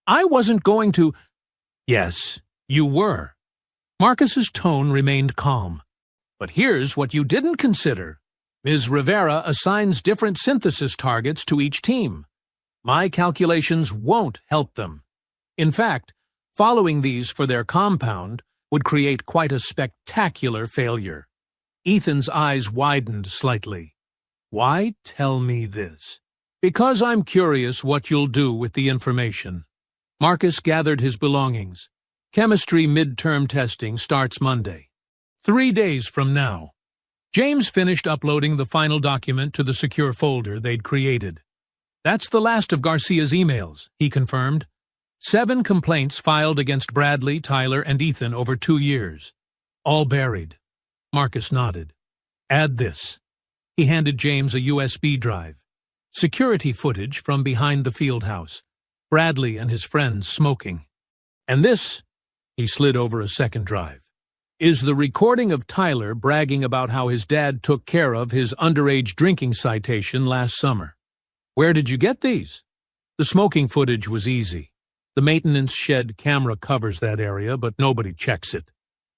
I wasn't going to... Yes, you were. Marcus's tone remained calm. But here's what you didn't consider. Ms. Rivera assigns different synthesis targets to each team. My calculations won't help them. In fact, following these for their compound would create quite a spectacular failure. Ethan's eyes widened slightly. Why tell me this? Because I'm curious what you'll do with the information. Marcus gathered his belongings. Chemistry midterm testing starts Monday. 3 days from now. James finished uploading the final document to the secure folder they'd created. That's the last of Garcia's emails, he confirmed. 7 complaints filed against Bradley, Tyler, and Ethan over 2 years. All buried. Marcus nodded. Add this. He handed James a USB drive. Security footage from behind the field house. Bradley and his friends smoking. And this, he slid over a second drive, is the recording of Tyler bragging about how his dad took care of his underage drinking citation last summer. Where did you get these? The smoking footage was easy. The maintenance shed camera covers that area, but nobody checks it.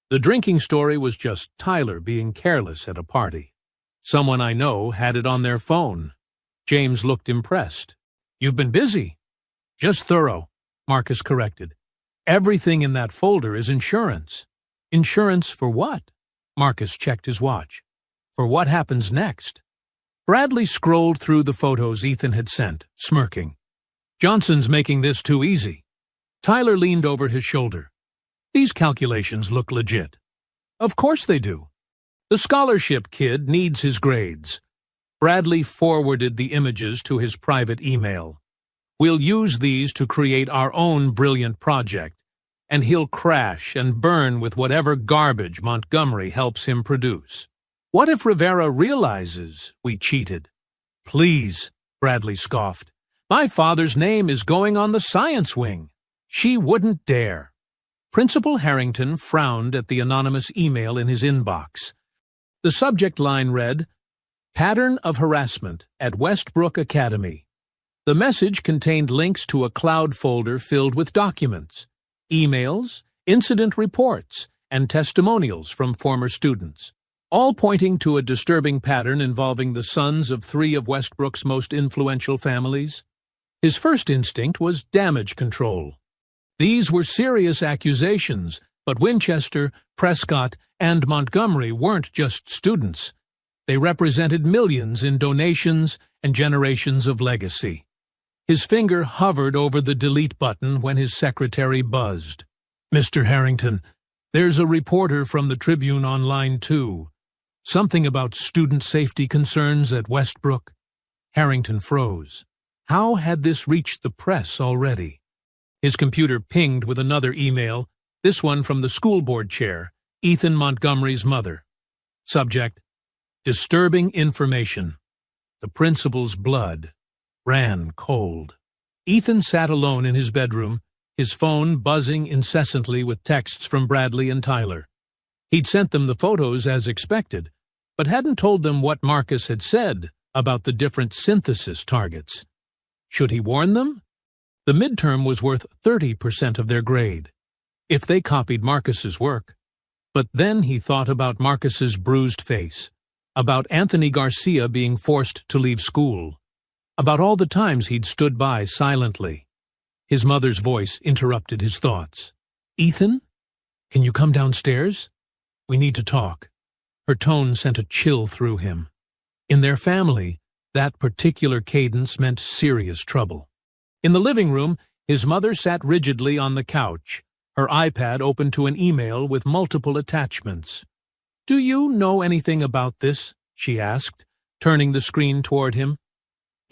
The drinking story was just Tyler being careless at a party. Someone I know had it on their phone. James looked impressed. You've been busy. Just thorough, Marcus corrected. Everything in that folder is insurance. Insurance for what? Marcus checked his watch. For what happens next? Bradley scrolled through the photos Ethan had sent, smirking. Johnson's making this too easy. Tyler leaned over his shoulder. These calculations look legit. Of course they do. The scholarship kid needs his grades. Bradley forwarded the images to his private email. We'll use these to create our own brilliant project, and he'll crash and burn with whatever garbage Montgomery helps him produce. What if Rivera realizes we cheated? Please, Bradley scoffed. My father's name is going on the science wing. She wouldn't dare. Principal Harrington frowned at the anonymous email in his inbox. The subject line read, Pattern of Harassment at Westbrook Academy. The message contained links to a cloud folder filled with documents, emails, incident reports, and testimonials from former students, all pointing to a disturbing pattern involving the sons of 3 of Westbrook's most influential families. His first instinct was damage control. These were serious accusations, but Winchester, Prescott, and Montgomery weren't just students. They represented millions in donations and generations of legacy. His finger hovered over the delete button when his secretary buzzed. Mr. Harrington, there's a reporter from the Tribune on line 2. Something about student safety concerns at Westbrook. Harrington froze. How had this reached the press already? His computer pinged with another email, this one from the school board chair, Ethan Montgomery's mother. Subject, Disturbing Information. The principal's blood ran cold. Ethan sat alone in his bedroom, his phone buzzing incessantly with texts from Bradley and Tyler. He'd sent them the photos as expected, but hadn't told them what Marcus had said about the different synthesis targets. Should he warn them? The midterm was worth 30% of their grade, if they copied Marcus's work. But then he thought about Marcus's bruised face, about Anthony Garcia being forced to leave school, about all the times he'd stood by silently. His mother's voice interrupted his thoughts. Ethan, can you come downstairs? We need to talk. Her tone sent a chill through him. In their family, that particular cadence meant serious trouble. In the living room, his mother sat rigidly on the couch, her iPad open to an email with multiple attachments. Do you know anything about this? She asked, turning the screen toward him.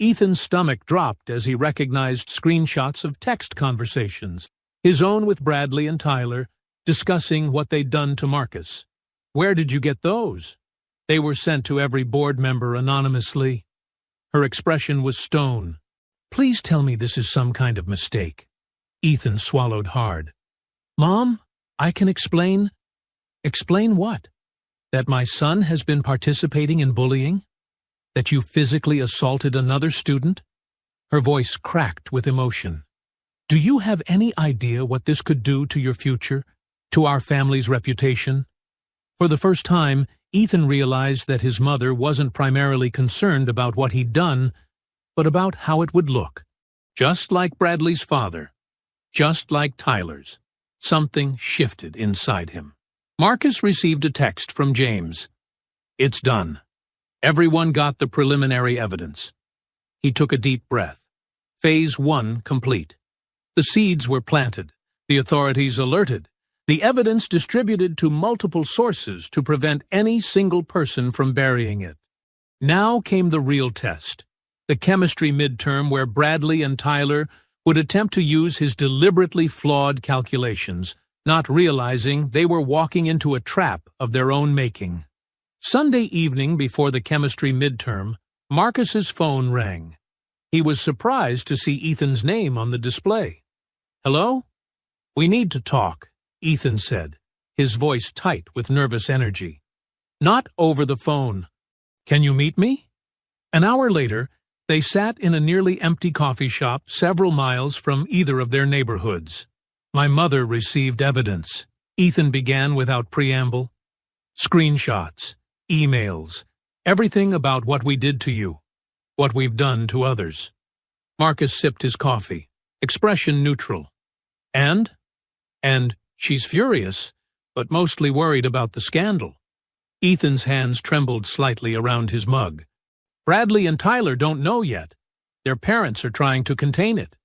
Ethan's stomach dropped as he recognized screenshots of text conversations, his own with Bradley and Tyler, discussing what they'd done to Marcus. Where did you get those? They were sent to every board member anonymously. Her expression was stone. Please tell me this is some kind of mistake. Ethan swallowed hard. Mom, I can explain. Explain what? That my son has been participating in bullying? That you physically assaulted another student? Her voice cracked with emotion. Do you have any idea what this could do to your future, to our family's reputation? For the first time, Ethan realized that his mother wasn't primarily concerned about what he'd done, but about how it would look. Just like Bradley's father, just like Tyler's, something shifted inside him. Marcus received a text from James. It's done. Everyone got the preliminary evidence. He took a deep breath. Phase 1 complete. The seeds were planted, the authorities alerted, the evidence distributed to multiple sources to prevent any single person from burying it. Now came the real test. The chemistry midterm where Bradley and Tyler would attempt to use his deliberately flawed calculations, not realizing they were walking into a trap of their own making. Sunday evening before the chemistry midterm, Marcus's phone rang. He was surprised to see Ethan's name on the display. "Hello?" "We need to talk," Ethan said, his voice tight with nervous energy. "Not over the phone. Can you meet me?" An hour later, they sat in a nearly empty coffee shop several miles from either of their neighborhoods. "My mother received evidence," Ethan began without preamble. "Screenshots, emails, everything about what we did to you, what we've done to others." Marcus sipped his coffee, expression neutral. And she's furious, but mostly worried about the scandal." Ethan's hands trembled slightly around his mug. "Bradley and Tyler don't know yet. Their parents are trying to contain it.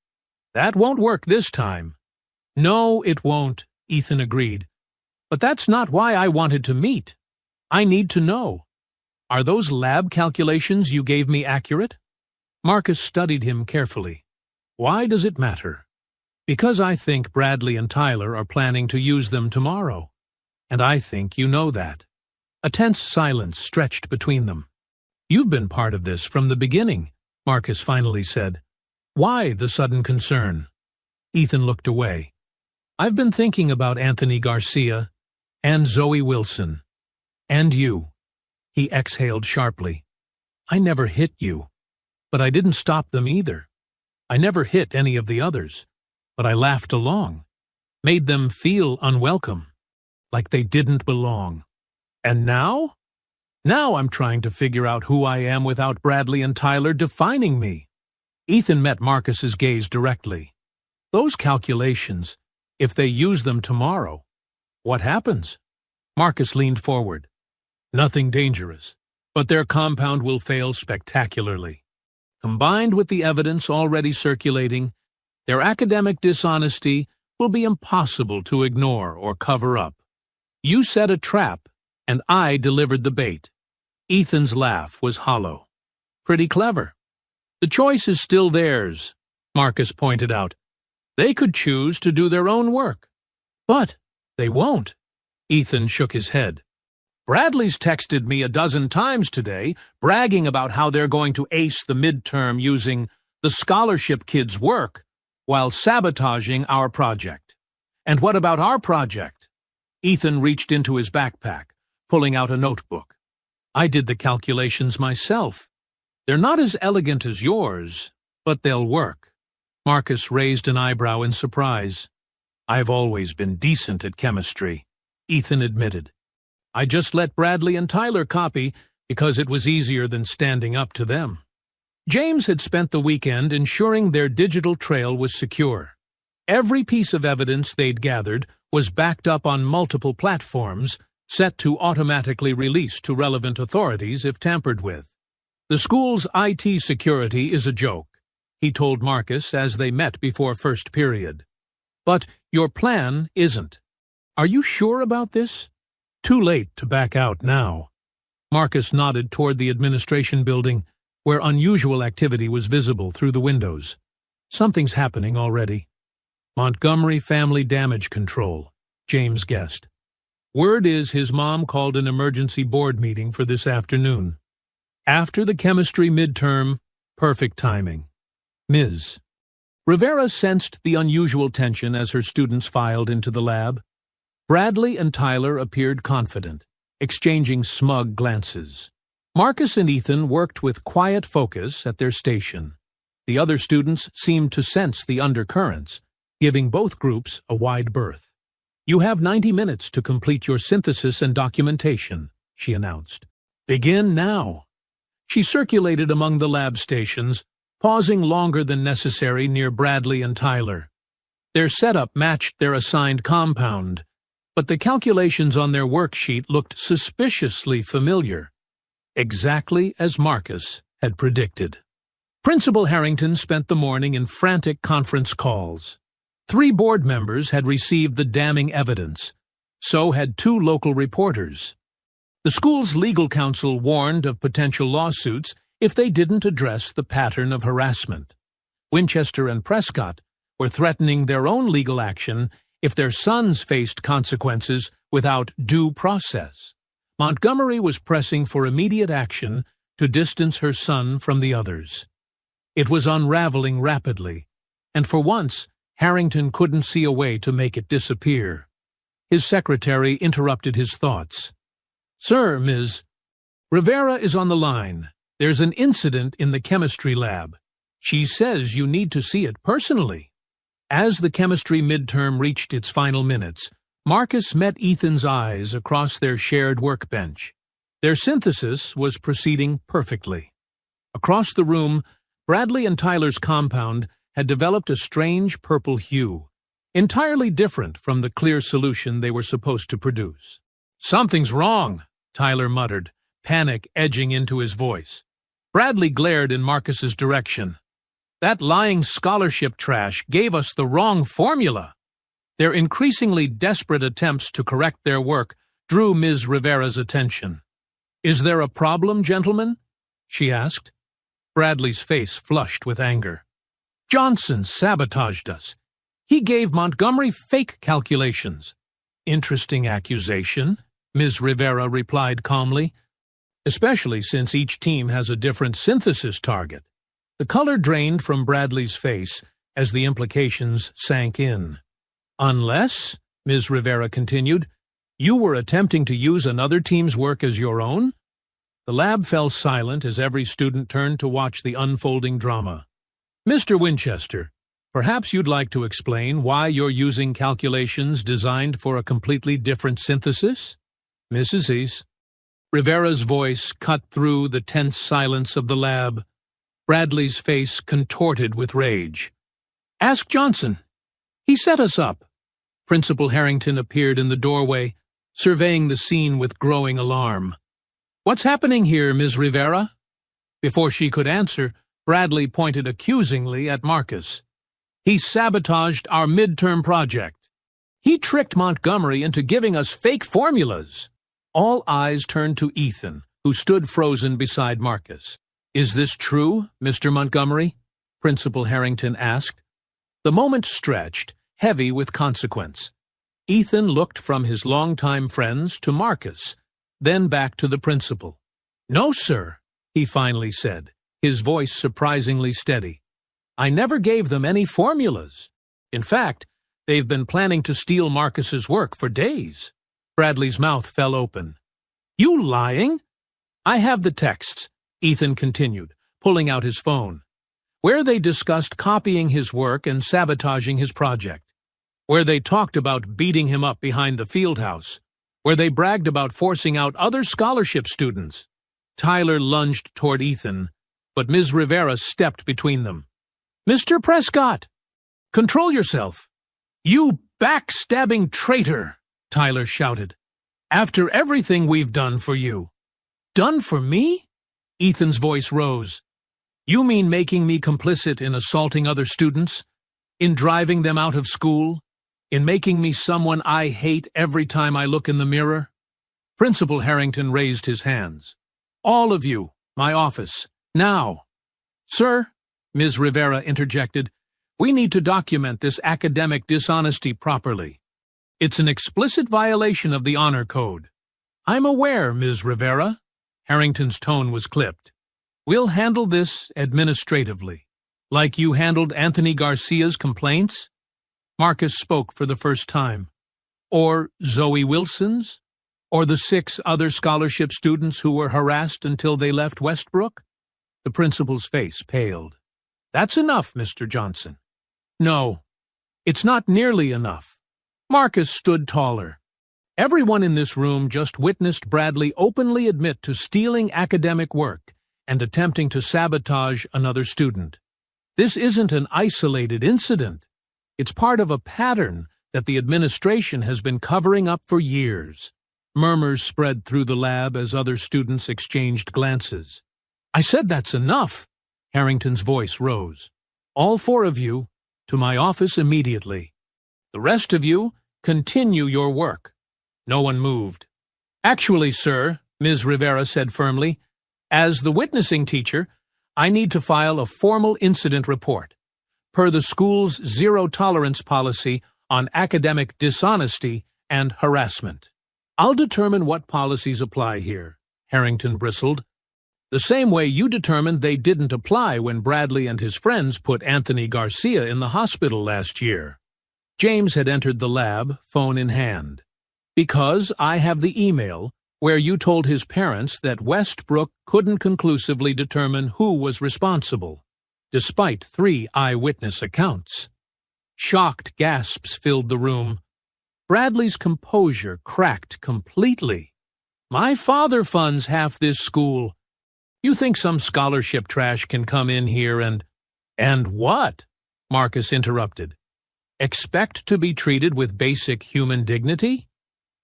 That won't work this time." "No, it won't," Ethan agreed. "But that's not why I wanted to meet. I need to know. Are those lab calculations you gave me accurate?" Marcus studied him carefully. "Why does it matter?" "Because I think Bradley and Tyler are planning to use them tomorrow. And I think you know that." A tense silence stretched between them. "You've been part of this from the beginning," Marcus finally said. "Why the sudden concern?" Ethan looked away. "I've been thinking about Anthony Garcia and Zoe Wilson. And you." He exhaled sharply. "I never hit you, but I didn't stop them either. I never hit any of the others, but I laughed along, made them feel unwelcome, like they didn't belong. And now? Now I'm trying to figure out who I am without Bradley and Tyler defining me." Ethan met Marcus's gaze directly. "Those calculations, if they use them tomorrow, what happens?" Marcus leaned forward. "Nothing dangerous, but their compound will fail spectacularly. Combined with the evidence already circulating, their academic dishonesty will be impossible to ignore or cover up. You set a trap, and I delivered the bait." Ethan's laugh was hollow. "Pretty clever." "The choice is still theirs," Marcus pointed out. "They could choose to do their own work." "But they won't." Ethan shook his head. "Bradley's texted me a dozen times today, bragging about how they're going to ace the midterm using the scholarship kids' work while sabotaging our project. And what about our project?" Ethan reached into his backpack, pulling out a notebook. "I did the calculations myself. They're not as elegant as yours, but they'll work." Marcus raised an eyebrow in surprise. "I've always been decent at chemistry," Ethan admitted. "I just let Bradley and Tyler copy because it was easier than standing up to them." James had spent the weekend ensuring their digital trail was secure. Every piece of evidence they'd gathered was backed up on multiple platforms, set to automatically release to relevant authorities if tampered with. "The school's IT security is a joke," he told Marcus as they met before first period. "But your plan isn't. Are you sure about this?" "Too late to back out now." Marcus nodded toward the administration building, where unusual activity was visible through the windows. "Something's happening already." "Montgomery Family Damage Control," James guessed. "Word is his mom called an emergency board meeting for this afternoon. After the chemistry midterm, perfect timing. Ms." Rivera sensed the unusual tension as her students filed into the lab. Bradley and Tyler appeared confident, exchanging smug glances. Marcus and Ethan worked with quiet focus at their station. The other students seemed to sense the undercurrents, giving both groups a wide berth. "You have 90 minutes to complete your synthesis and documentation," she announced. "Begin now." She circulated among the lab stations, pausing longer than necessary near Bradley and Tyler. Their setup matched their assigned compound, but the calculations on their worksheet looked suspiciously familiar, exactly as Marcus had predicted. Principal Harrington spent the morning in frantic conference calls. 3 board members had received the damning evidence. So had 2 local reporters. The school's legal counsel warned of potential lawsuits if they didn't address the pattern of harassment. Winchester and Prescott were threatening their own legal action if their sons faced consequences without due process. Montgomery was pressing for immediate action to distance her son from the others. It was unraveling rapidly, and for once, Harrington couldn't see a way to make it disappear. His secretary interrupted his thoughts. "Sir, Ms. Rivera is on the line. There's an incident in the chemistry lab. She says you need to see it personally." As the chemistry midterm reached its final minutes, Marcus met Ethan's eyes across their shared workbench. Their synthesis was proceeding perfectly. Across the room, Bradley and Tyler's compound had developed a strange purple hue, entirely different from the clear solution they were supposed to produce. "Something's wrong," Tyler muttered, panic edging into his voice. Bradley glared in Marcus's direction. "That lying scholarship trash gave us the wrong formula." Their increasingly desperate attempts to correct their work drew Ms. Rivera's attention. "Is there a problem, gentlemen?" she asked. Bradley's face flushed with anger. "Johnson sabotaged us. He gave Montgomery fake calculations." "Interesting accusation," Ms. Rivera replied calmly, "especially since each team has a different synthesis target." The color drained from Bradley's face as the implications sank in. "Unless," Ms. Rivera continued, "you were attempting to use another team's work as your own?" The lab fell silent as every student turned to watch the unfolding drama. "Mr. Winchester, perhaps you'd like to explain why you're using calculations designed for a completely different synthesis?" "Mrs. East." Rivera's voice cut through the tense silence of the lab. Bradley's face contorted with rage. "Ask Johnson. He set us up." Principal Harrington appeared in the doorway, surveying the scene with growing alarm. "What's happening here, Ms. Rivera?" Before she could answer, Bradley pointed accusingly at Marcus. "He sabotaged our midterm project. He tricked Montgomery into giving us fake formulas." All eyes turned to Ethan, who stood frozen beside Marcus. "Is this true, Mr. Montgomery?" Principal Harrington asked. The moment stretched, heavy with consequence. Ethan looked from his longtime friends to Marcus, then back to the principal. "No, sir," he finally said, his voice surprisingly steady. "I never gave them any formulas. In fact, they've been planning to steal Marcus's work for days." Bradley's mouth fell open. "You lying?" "I have the texts," Ethan continued, pulling out his phone, "where they discussed copying his work and sabotaging his project, where they talked about beating him up behind the field house, where they bragged about forcing out other scholarship students." Tyler lunged toward Ethan, but Ms. Rivera stepped between them. "Mr. Prescott, control yourself." "You backstabbing traitor," Tyler shouted. "After everything we've done for you." "Done for me?" Ethan's voice rose. "You mean making me complicit in assaulting other students? In driving them out of school? In making me someone I hate every time I look in the mirror?" Principal Harrington raised his hands. "All of you, my office, now." "Sir," Ms. Rivera interjected, "we need to document this academic dishonesty properly. It's an explicit violation of the honor code." "I'm aware, Ms. Rivera." Harrington's tone was clipped. "We'll handle this administratively, like you handled Anthony Garcia's complaints." Marcus spoke for the first time. "Or Zoe Wilson's? Or the 6 other scholarship students who were harassed until they left Westbrook?" The principal's face paled. "That's enough, Mr. Johnson." "No, it's not nearly enough." Marcus stood taller. "Everyone in this room just witnessed Bradley openly admit to stealing academic work and attempting to sabotage another student. This isn't an isolated incident. It's part of a pattern that the administration has been covering up for years." Murmurs spread through the lab as other students exchanged glances. "I said that's enough." Harrington's voice rose. "All 4 of you, to my office immediately. The rest of you, continue your work." No one moved. "Actually, sir," Ms. Rivera said firmly, "as the witnessing teacher, I need to file a formal incident report. per the school's zero-tolerance policy on academic dishonesty and harassment. I'll determine what policies apply here, Harrington bristled. The same way you determined they didn't apply when Bradley and his friends put Anthony Garcia in the hospital last year. James had entered the lab, phone in hand. Because I have the email where you told his parents that Westbrook couldn't conclusively determine who was responsible, despite 3 eyewitness accounts. Shocked gasps filled the room. Bradley's composure cracked completely. My father funds half this school. You think some scholarship trash can come in here and what? Marcus interrupted. Expect to be treated with basic human dignity?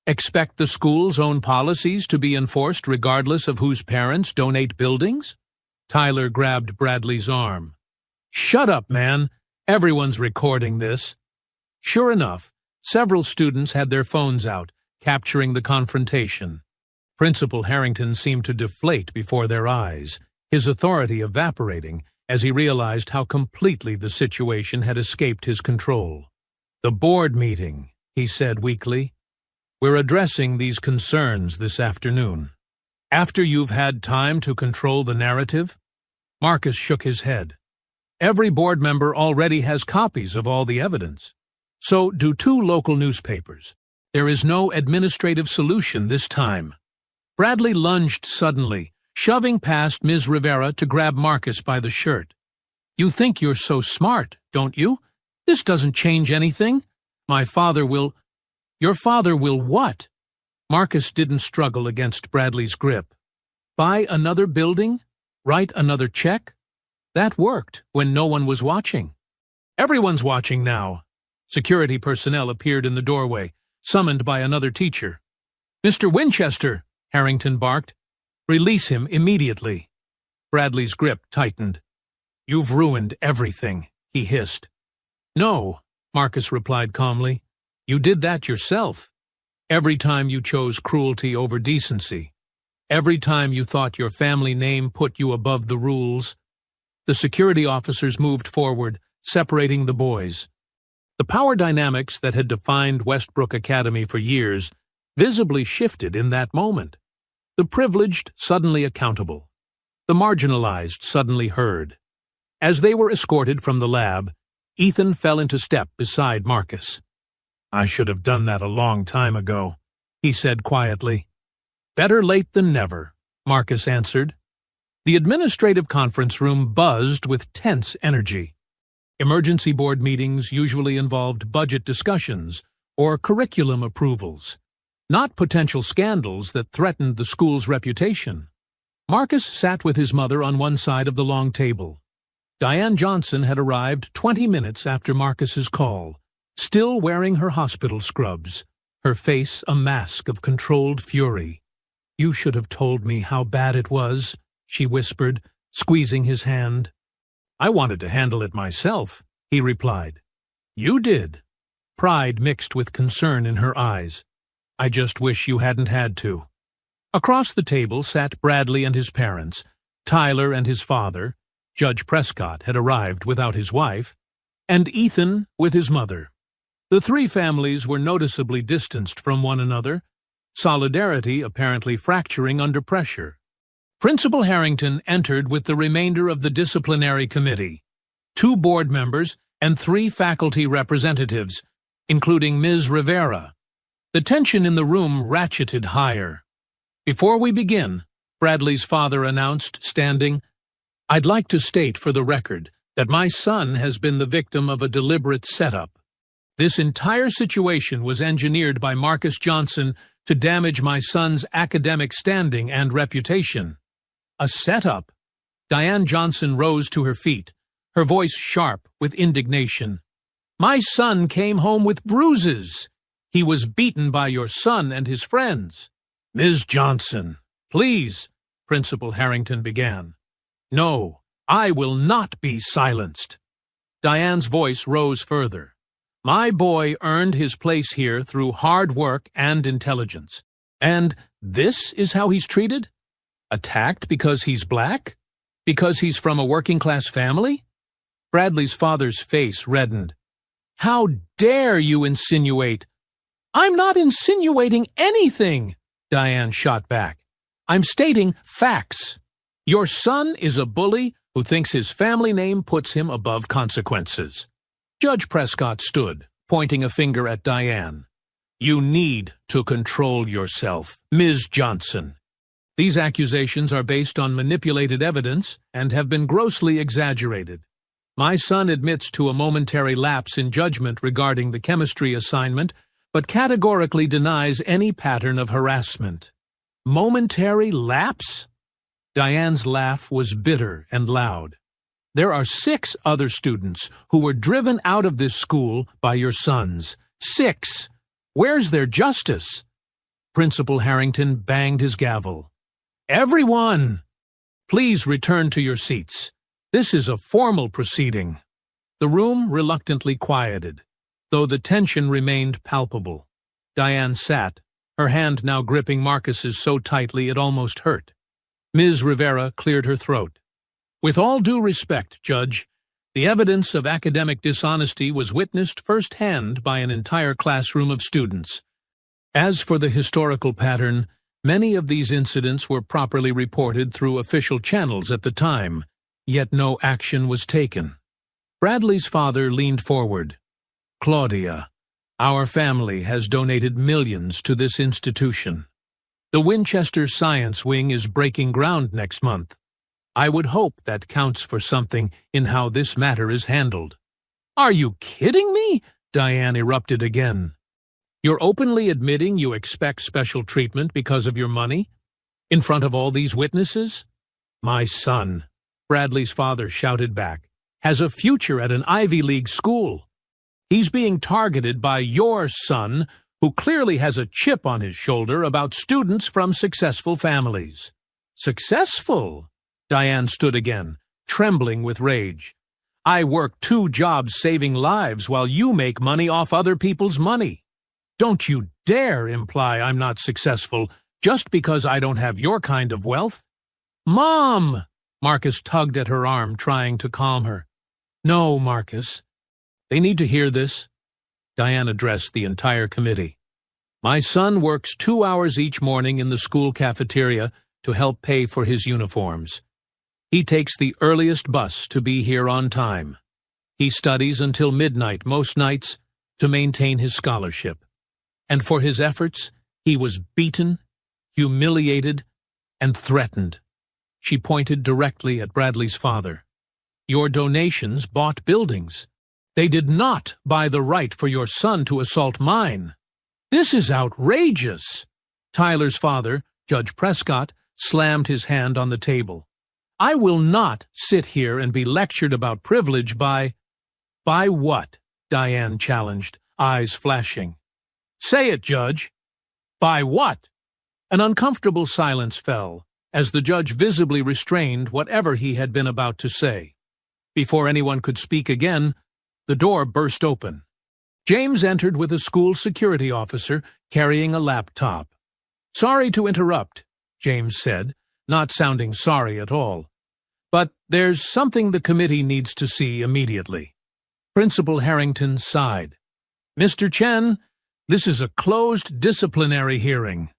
Expect the school's own policies to be enforced regardless of whose parents donate buildings? Tyler grabbed Bradley's arm. Shut up, man. Everyone's recording this. Sure enough, several students had their phones out, capturing the confrontation. Principal Harrington seemed to deflate before their eyes, his authority evaporating as he realized how completely the situation had escaped his control. The board meeting, he said weakly. We're addressing these concerns this afternoon. After you've had time to control the narrative? Marcus shook his head. Every board member already has copies of all the evidence. So do 2 local newspapers. There is no administrative solution this time. Bradley lunged suddenly, shoving past Ms. Rivera to grab Marcus by the shirt. You think you're so smart, don't you? This doesn't change anything. Your father will what? Marcus didn't struggle against Bradley's grip. Buy another building? Write another check? That worked when no one was watching. Everyone's watching now. Security personnel appeared in the doorway, summoned by another teacher. Mr. Winchester, Harrington barked. Release him immediately. Bradley's grip tightened. You've ruined everything, he hissed. No, Marcus replied calmly. You did that yourself. Every time you chose cruelty over decency. Every time you thought your family name put you above the rules. The security officers moved forward, separating the boys. The power dynamics that had defined Westbrook Academy for years visibly shifted in that moment. The privileged suddenly accountable. The marginalized suddenly heard. As they were escorted from the lab, Ethan fell into step beside Marcus. I should have done that a long time ago, he said quietly. Better late than never, Marcus answered. The administrative conference room buzzed with tense energy. Emergency board meetings usually involved budget discussions or curriculum approvals, not potential scandals that threatened the school's reputation. Marcus sat with his mother on one side of the long table. Diane Johnson had arrived 20 minutes after Marcus's call, still wearing her hospital scrubs, her face a mask of controlled fury. You should have told me how bad it was, she whispered, squeezing his hand. I wanted to handle it myself, he replied. You did. Pride mixed with concern in her eyes. I just wish you hadn't had to. Across the table sat Bradley and his parents, Tyler and his father, Judge Prescott had arrived without his wife, and Ethan with his mother. The 3 families were noticeably distanced from one another, solidarity apparently fracturing under pressure. Principal Harrington entered with the remainder of the disciplinary committee, 2 board members and 3 faculty representatives, including Ms. Rivera. The tension in the room ratcheted higher. Before we begin, Bradley's father announced, standing, I'd like to state for the record that my son has been the victim of a deliberate setup. This entire situation was engineered by Marcus Johnson to damage my son's academic standing and reputation. A setup? Diane Johnson rose to her feet, her voice sharp with indignation. My son came home with bruises. He was beaten by your son and his friends. Ms. Johnson, please, Principal Harrington began. No, I will not be silenced. Diane's voice rose further. My boy earned his place here through hard work and intelligence. And this is how he's treated? Attacked because he's black? Because he's from a working-class family? Bradley's father's face reddened. "How dare you insinuate?" "I'm not insinuating anything," Diane shot back. "I'm stating facts. Your son is a bully who thinks his family name puts him above consequences." Judge Prescott stood, pointing a finger at Diane. "You need to control yourself, Ms. Johnson. These accusations are based on manipulated evidence and have been grossly exaggerated. My son admits to a momentary lapse in judgment regarding the chemistry assignment, but categorically denies any pattern of harassment." "Momentary lapse?" Diane's laugh was bitter and loud. "There are 6 other students who were driven out of this school by your sons. 6! Where's their justice?" Principal Harrington banged his gavel. "Everyone! Please return to your seats. This is a formal proceeding." The room reluctantly quieted, though the tension remained palpable. Diane sat, her hand now gripping Marcus's so tightly it almost hurt. Ms. Rivera cleared her throat. "With all due respect, Judge, the evidence of academic dishonesty was witnessed firsthand by an entire classroom of students. As for the historical pattern, many of these incidents were properly reported through official channels at the time, yet no action was taken." Bradley's father leaned forward. "Claudia, our family has donated millions to this institution. The Winchester Science Wing is breaking ground next month. I would hope that counts for something in how this matter is handled." "Are you kidding me?" Diane erupted again. "You're openly admitting you expect special treatment because of your money? In front of all these witnesses? My son," Bradley's father shouted back, "has a future at an Ivy League school. He's being targeted by your son, who clearly has a chip on his shoulder about students from successful families." "Successful?" Diane stood again, trembling with rage. "I work 2 jobs saving lives while you make money off other people's money. Don't you dare imply I'm not successful just because I don't have your kind of wealth." "Mom!" Marcus tugged at her arm, trying to calm her. "No, Marcus. They need to hear this." Diane addressed the entire committee. "My son works 2 hours each morning in the school cafeteria to help pay for his uniforms. He takes the earliest bus to be here on time. He studies until midnight most nights to maintain his scholarship. And for his efforts, he was beaten, humiliated, and threatened." She pointed directly at Bradley's father. "Your donations bought buildings. They did not buy the right for your son to assault mine. This is outrageous." Tyler's father, Judge Prescott, slammed his hand on the table. "I will not sit here and be lectured about privilege by—" "By what?" Diane challenged, eyes flashing. "Say it, Judge. By what?" An uncomfortable silence fell, as the judge visibly restrained whatever he had been about to say. Before anyone could speak again, the door burst open. James entered with a school security officer carrying a laptop. "Sorry to interrupt," James said, not sounding sorry at all. "But there's something the committee needs to see immediately." Principal Harrington sighed. "Mr. Chen, this is a closed disciplinary hearing."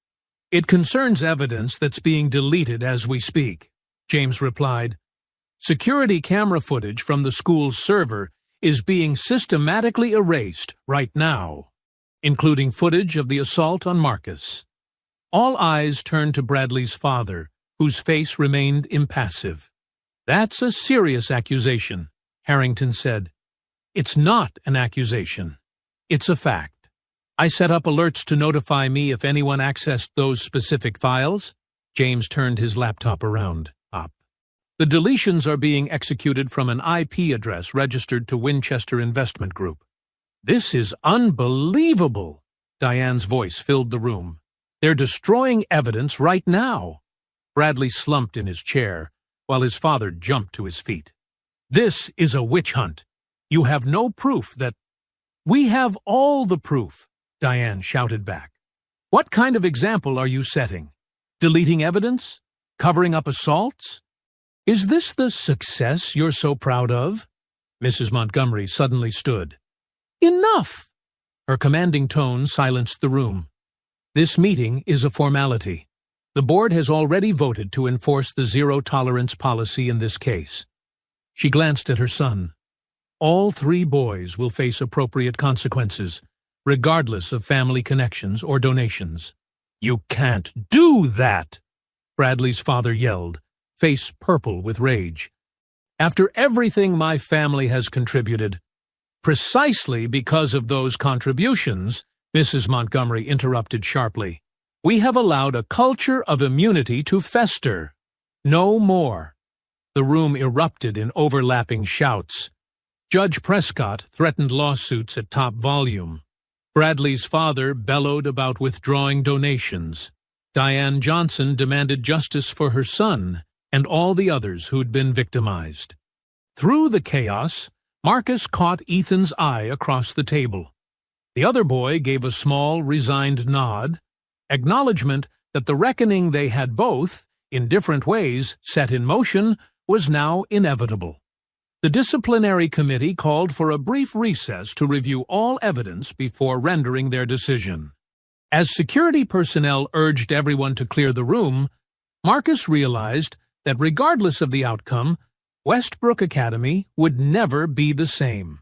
"It concerns evidence that's being deleted as we speak," James replied. "Security camera footage from the school's server is being systematically erased right now, including footage of the assault on Marcus." All eyes turned to Bradley's father, whose face remained impassive. "That's a serious accusation," Harrington said. "It's not an accusation. It's a fact. I set up alerts to notify me if anyone accessed those specific files." James turned his laptop around. "The deletions are being executed from an IP address registered to Winchester Investment Group." "This is unbelievable!" Diane's voice filled the room. "They're destroying evidence right now." Bradley slumped in his chair, while his father jumped to his feet. "This is a witch hunt. You have no proof that—" "We have all the proof," Diane shouted back. "What kind of example are you setting? Deleting evidence? Covering up assaults? Is this the success you're so proud of?" Mrs. Montgomery suddenly stood. "Enough!" Her commanding tone silenced the room. "This meeting is a formality. The board has already voted to enforce the zero-tolerance policy in this case." She glanced at her son. "All 3 boys will face appropriate consequences, regardless of family connections or donations." "You can't do that!" Bradley's father yelled, face purple with rage. "After everything my family has contributed." "Precisely because of those contributions," Mrs. Montgomery interrupted sharply, "we have allowed a culture of immunity to fester. No more." The room erupted in overlapping shouts. Judge Prescott threatened lawsuits at top volume. Bradley's father bellowed about withdrawing donations. Diane Johnson demanded justice for her son and all the others who'd been victimized. Through the chaos, Marcus caught Ethan's eye across the table. The other boy gave a small, resigned nod, acknowledgement that the reckoning they had both, in different ways, set in motion, was now inevitable. The disciplinary committee called for a brief recess to review all evidence before rendering their decision. As security personnel urged everyone to clear the room, Marcus realized that regardless of the outcome, Westbrook Academy would never be the same.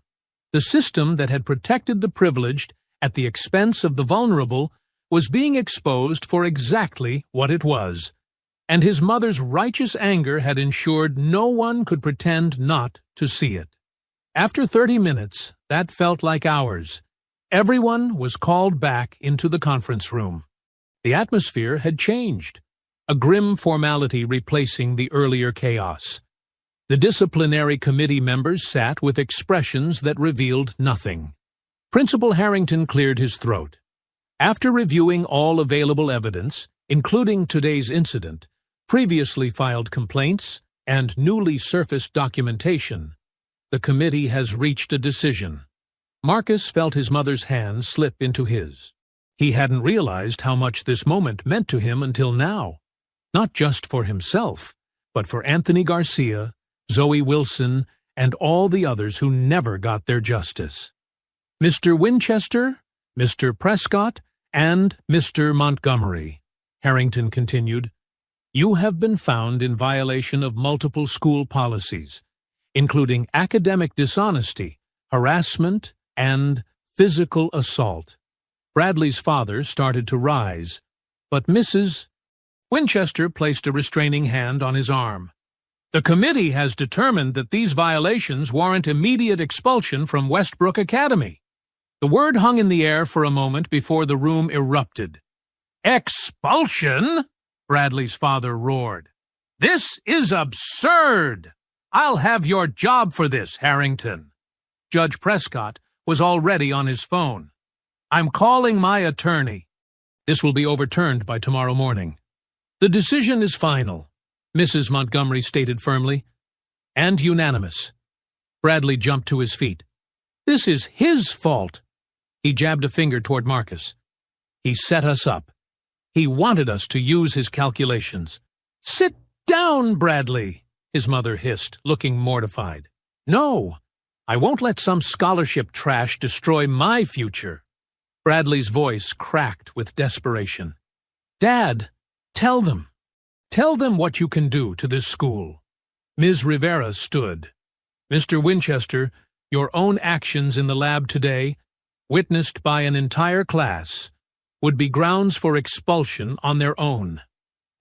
The system that had protected the privileged at the expense of the vulnerable was being exposed for exactly what it was, and his mother's righteous anger had ensured no one could pretend not to see it. After 30 minutes, that felt like hours. Everyone was called back into the conference room. The atmosphere had changed, a grim formality replacing the earlier chaos. The disciplinary committee members sat with expressions that revealed nothing. Principal Harrington cleared his throat. After reviewing all available evidence, including today's incident, previously filed complaints, and newly surfaced documentation, the committee has reached a decision. Marcus felt his mother's hand slip into his. He hadn't realized how much this moment meant to him until now, not just for himself, but for Anthony Garcia, Zoe Wilson, and all the others who never got their justice. "Mr. Winchester, Mr. Prescott, and Mr. Montgomery," Harrington continued, "you have been found in violation of multiple school policies, including academic dishonesty, harassment, and physical assault." Bradley's father started to rise, but Mrs. Winchester placed a restraining hand on his arm. "The committee has determined that these violations warrant immediate expulsion from Westbrook Academy." The word hung in the air for a moment before the room erupted. "Expulsion?" Bradley's father roared. "This is absurd! I'll have your job for this, Harrington." Judge Prescott was already on his phone. "I'm calling my attorney." "This will be overturned by tomorrow morning." "The decision is final," Mrs. Montgomery stated firmly, "and unanimous." Bradley jumped to his feet. "This is his fault." He jabbed a finger toward Marcus. "He set us up. He wanted us to use his calculations." "Sit down, Bradley," his mother hissed, looking mortified. "No, I won't let some scholarship trash destroy my future." Bradley's voice cracked with desperation. "Dad, tell them. Tell them what you can do to this school." Ms. Rivera stood. "Mr. Winchester, your own actions in the lab today, witnessed by an entire class, would be grounds for expulsion on their own.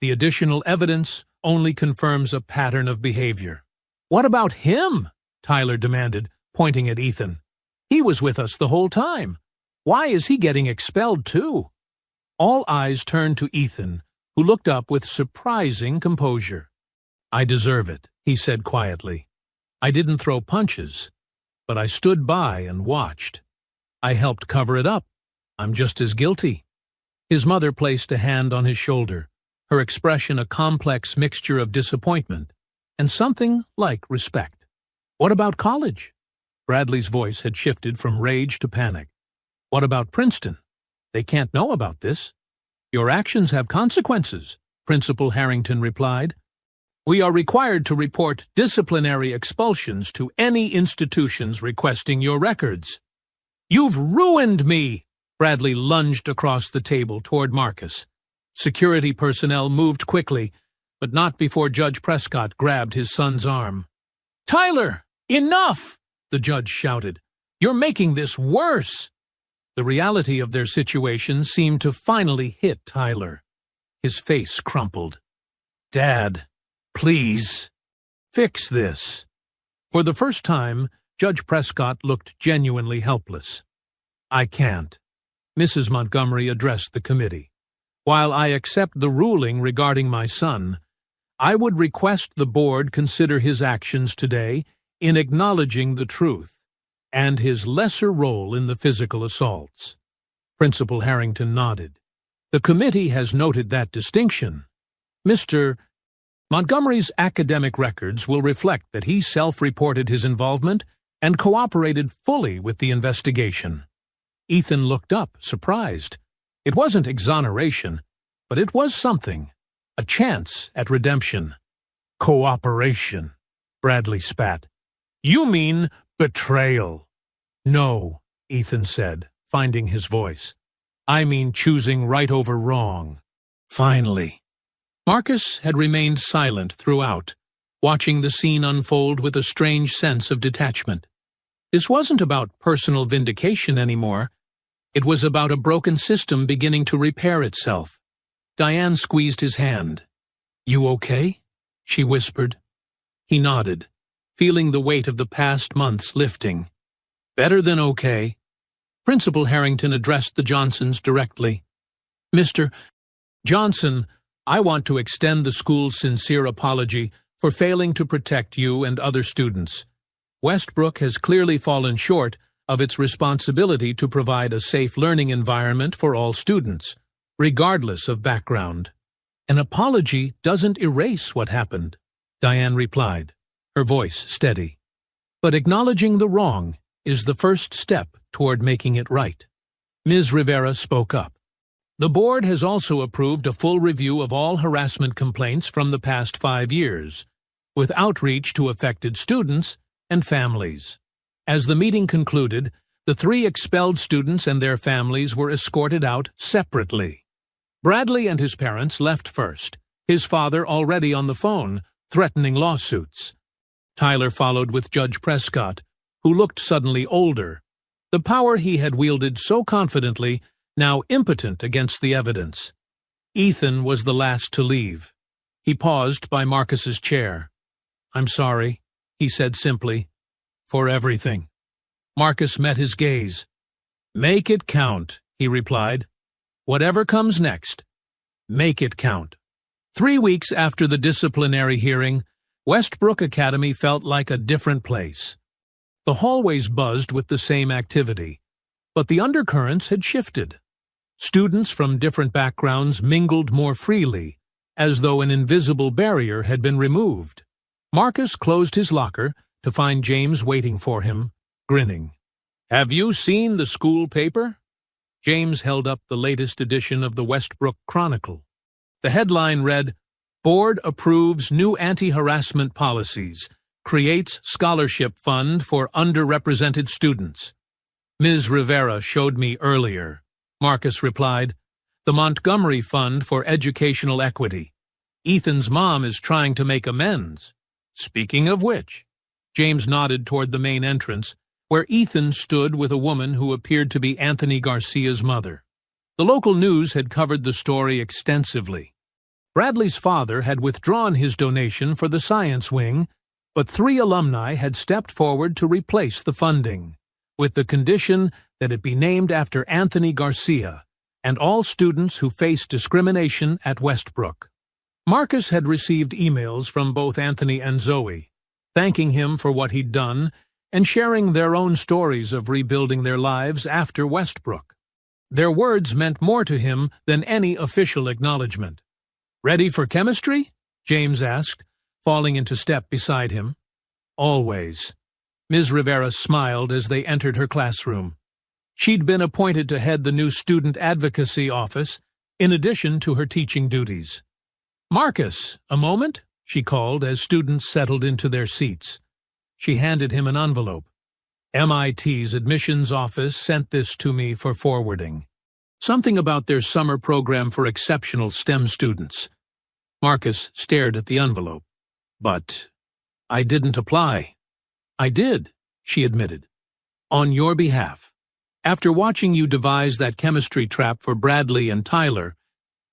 The additional evidence only confirms a pattern of behavior." "What about him?" Tyler demanded, pointing at Ethan. "He was with us the whole time. Why is he getting expelled too?" All eyes turned to Ethan, who looked up with surprising composure. "I deserve it," he said quietly. "I didn't throw punches, but I stood by and watched. I helped cover it up. I'm just as guilty." His mother placed a hand on his shoulder, her expression a complex mixture of disappointment and something like respect. "What about college?" Bradley's voice had shifted from rage to panic. "What about Princeton? They can't know about this." "Your actions have consequences," Principal Harrington replied. We are required to report disciplinary expulsions to any institutions requesting your records. You've ruined me! Bradley lunged across the table toward Marcus. Security personnel moved quickly, but not before Judge Prescott grabbed his son's arm. Tyler, enough! The judge shouted. You're making this worse! The reality of their situation seemed to finally hit Tyler. His face crumpled. Dad, please, fix this. For the first time, Judge Prescott looked genuinely helpless. I can't. Mrs. Montgomery addressed the committee. While I accept the ruling regarding my son, I would request the board consider his actions today in acknowledging the truth and his lesser role in the physical assaults. Principal Harrington nodded. The committee has noted that distinction. Mr. Montgomery's academic records will reflect that he self-reported his involvement and cooperated fully with the investigation. Ethan looked up, surprised. It wasn't exoneration, but it was something. A chance at redemption. Cooperation, Bradley spat. You mean betrayal. No, Ethan said, finding his voice. I mean choosing right over wrong. Finally. Marcus had remained silent throughout, watching the scene unfold with a strange sense of detachment. This wasn't about personal vindication anymore. It was about a broken system beginning to repair itself. Diane squeezed his hand. You okay? She whispered. He nodded, feeling the weight of the past months lifting. Better than okay. Principal Harrington addressed the Johnsons directly. Mr. Johnson, I want to extend the school's sincere apology for failing to protect you and other students. Westbrook has clearly fallen short of its responsibility to provide a safe learning environment for all students, regardless of background. An apology doesn't erase what happened, Diane replied, her voice steady. But acknowledging the wrong is the first step toward making it right. Ms. Rivera spoke up. The board has also approved a full review of all harassment complaints from the past 5 years, with outreach to affected students and families. As the meeting concluded, the 3 expelled students and their families were escorted out separately. Bradley and his parents left first, his father already on the phone, threatening lawsuits. Tyler followed with Judge Prescott, who looked suddenly older, the power he had wielded so confidently now impotent against the evidence. Ethan was the last to leave. He paused by Marcus's chair. I'm sorry, he said simply, for everything. Marcus met his gaze. Make it count, he replied. Whatever comes next, make it count. 3 weeks after the disciplinary hearing, Westbrook Academy felt like a different place. The hallways buzzed with the same activity, but the undercurrents had shifted. Students from different backgrounds mingled more freely, as though an invisible barrier had been removed. Marcus closed his locker to find James waiting for him, grinning. Have you seen the school paper? James held up the latest edition of the Westbrook Chronicle. The headline read, Board approves new anti-harassment policies, creates scholarship fund for underrepresented students. Ms. Rivera showed me earlier, Marcus replied. The Montgomery Fund for Educational Equity. Ethan's mom is trying to make amends. Speaking of which, James nodded toward the main entrance, where Ethan stood with a woman who appeared to be Anthony Garcia's mother. The local news had covered the story extensively. Bradley's father had withdrawn his donation for the science wing, but 3 alumni had stepped forward to replace the funding, with the condition that it be named after Anthony Garcia and all students who faced discrimination at Westbrook. Marcus had received emails from both Anthony and Zoe, thanking him for what he'd done and sharing their own stories of rebuilding their lives after Westbrook. Their words meant more to him than any official acknowledgement. Ready for chemistry? James asked, falling into step beside him. Always. Ms. Rivera smiled as they entered her classroom. She'd been appointed to head the new student advocacy office, in addition to her teaching duties. Marcus, a moment? she called as students settled into their seats. She handed him an envelope. MIT's admissions office sent this to me for forwarding. Something about their summer program for exceptional STEM students. Marcus stared at the envelope. But I didn't apply. I did, she admitted. On your behalf. After watching you devise that chemistry trap for Bradley and Tyler,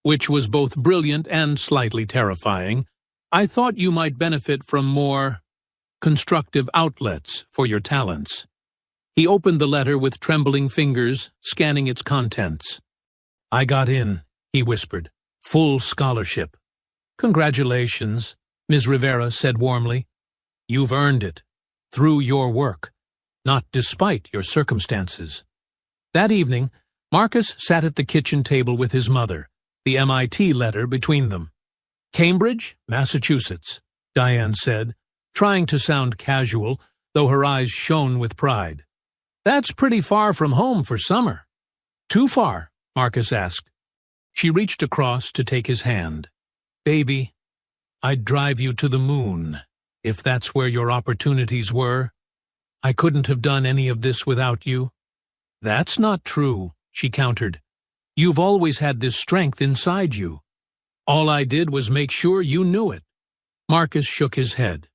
which was both brilliant and slightly terrifying, I thought you might benefit from more constructive outlets for your talents. He opened the letter with trembling fingers, scanning its contents. I got in, he whispered. Full scholarship. Congratulations, Ms. Rivera said warmly. You've earned it. Through your work, not despite your circumstances. That evening, Marcus sat at the kitchen table with his mother, the MIT letter between them. Cambridge, Massachusetts, Diane said, trying to sound casual, though her eyes shone with pride. That's pretty far from home for summer. Too far? Marcus asked. She reached across to take his hand. Baby, I'd drive you to the moon, if that's where your opportunities were. I couldn't have done any of this without you. That's not true, she countered. You've always had this strength inside you. All I did was make sure you knew it. Marcus shook his head.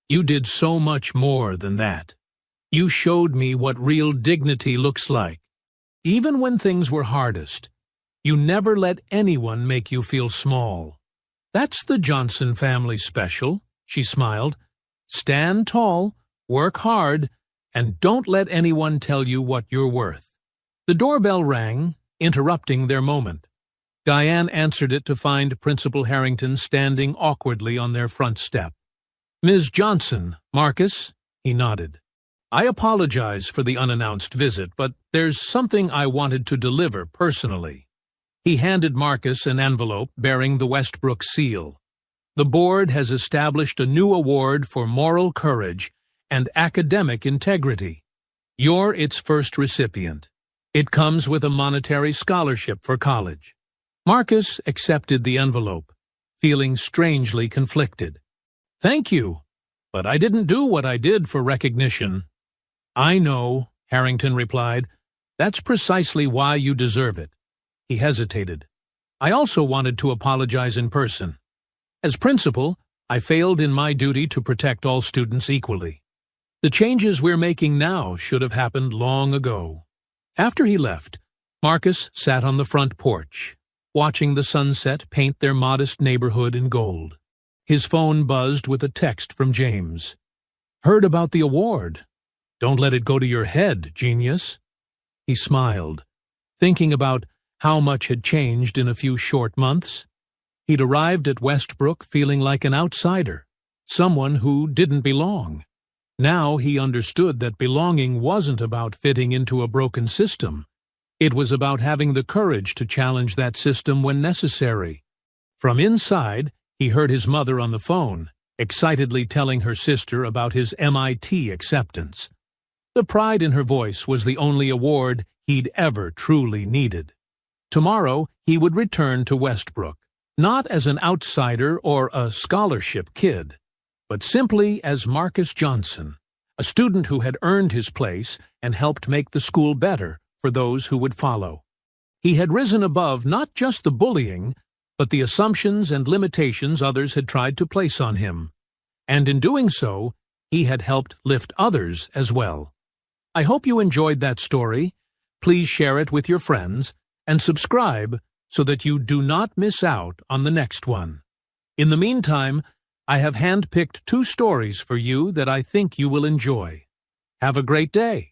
You did so much more than that. You showed me what real dignity looks like. Even when things were hardest, you never let anyone make you feel small. That's the Johnson family special, she smiled. Stand tall, work hard, and don't let anyone tell you what you're worth. The doorbell rang, interrupting their moment. Diane answered it to find Principal Harrington standing awkwardly on their front step. Ms. Johnson, Marcus, he nodded. I apologize for the unannounced visit, but there's something I wanted to deliver personally. He handed Marcus an envelope bearing the Westbrook seal. The board has established a new award for moral courage and academic integrity. You're its first recipient. It comes with a monetary scholarship for college. Marcus accepted the envelope, feeling strangely conflicted. Thank you, but I didn't do what I did for recognition. I know, Harrington replied. That's precisely why you deserve it. He hesitated. I also wanted to apologize in person. As principal, I failed in my duty to protect all students equally. The changes we're making now should have happened long ago. After he left, Marcus sat on the front porch, watching the sunset paint their modest neighborhood in gold. His phone buzzed with a text from James. Heard about the award. Don't let it go to your head, genius. He smiled, thinking about how much had changed in a few short months. He'd arrived at Westbrook feeling like an outsider, someone who didn't belong. Now he understood that belonging wasn't about fitting into a broken system. It was about having the courage to challenge that system when necessary. From inside, he heard his mother on the phone, excitedly telling her sister about his MIT acceptance. The pride in her voice was the only award he'd ever truly needed. Tomorrow, he would return to Westbrook, not as an outsider or a scholarship kid, but simply as Marcus Johnson, a student who had earned his place and helped make the school better for those who would follow. He had risen above not just the bullying, but the assumptions and limitations others had tried to place on him. And in doing so, he had helped lift others as well. I hope you enjoyed that story. Please share it with your friends and subscribe so that you do not miss out on the next one. In the meantime, I have handpicked 2 stories for you that I think you will enjoy. Have a great day.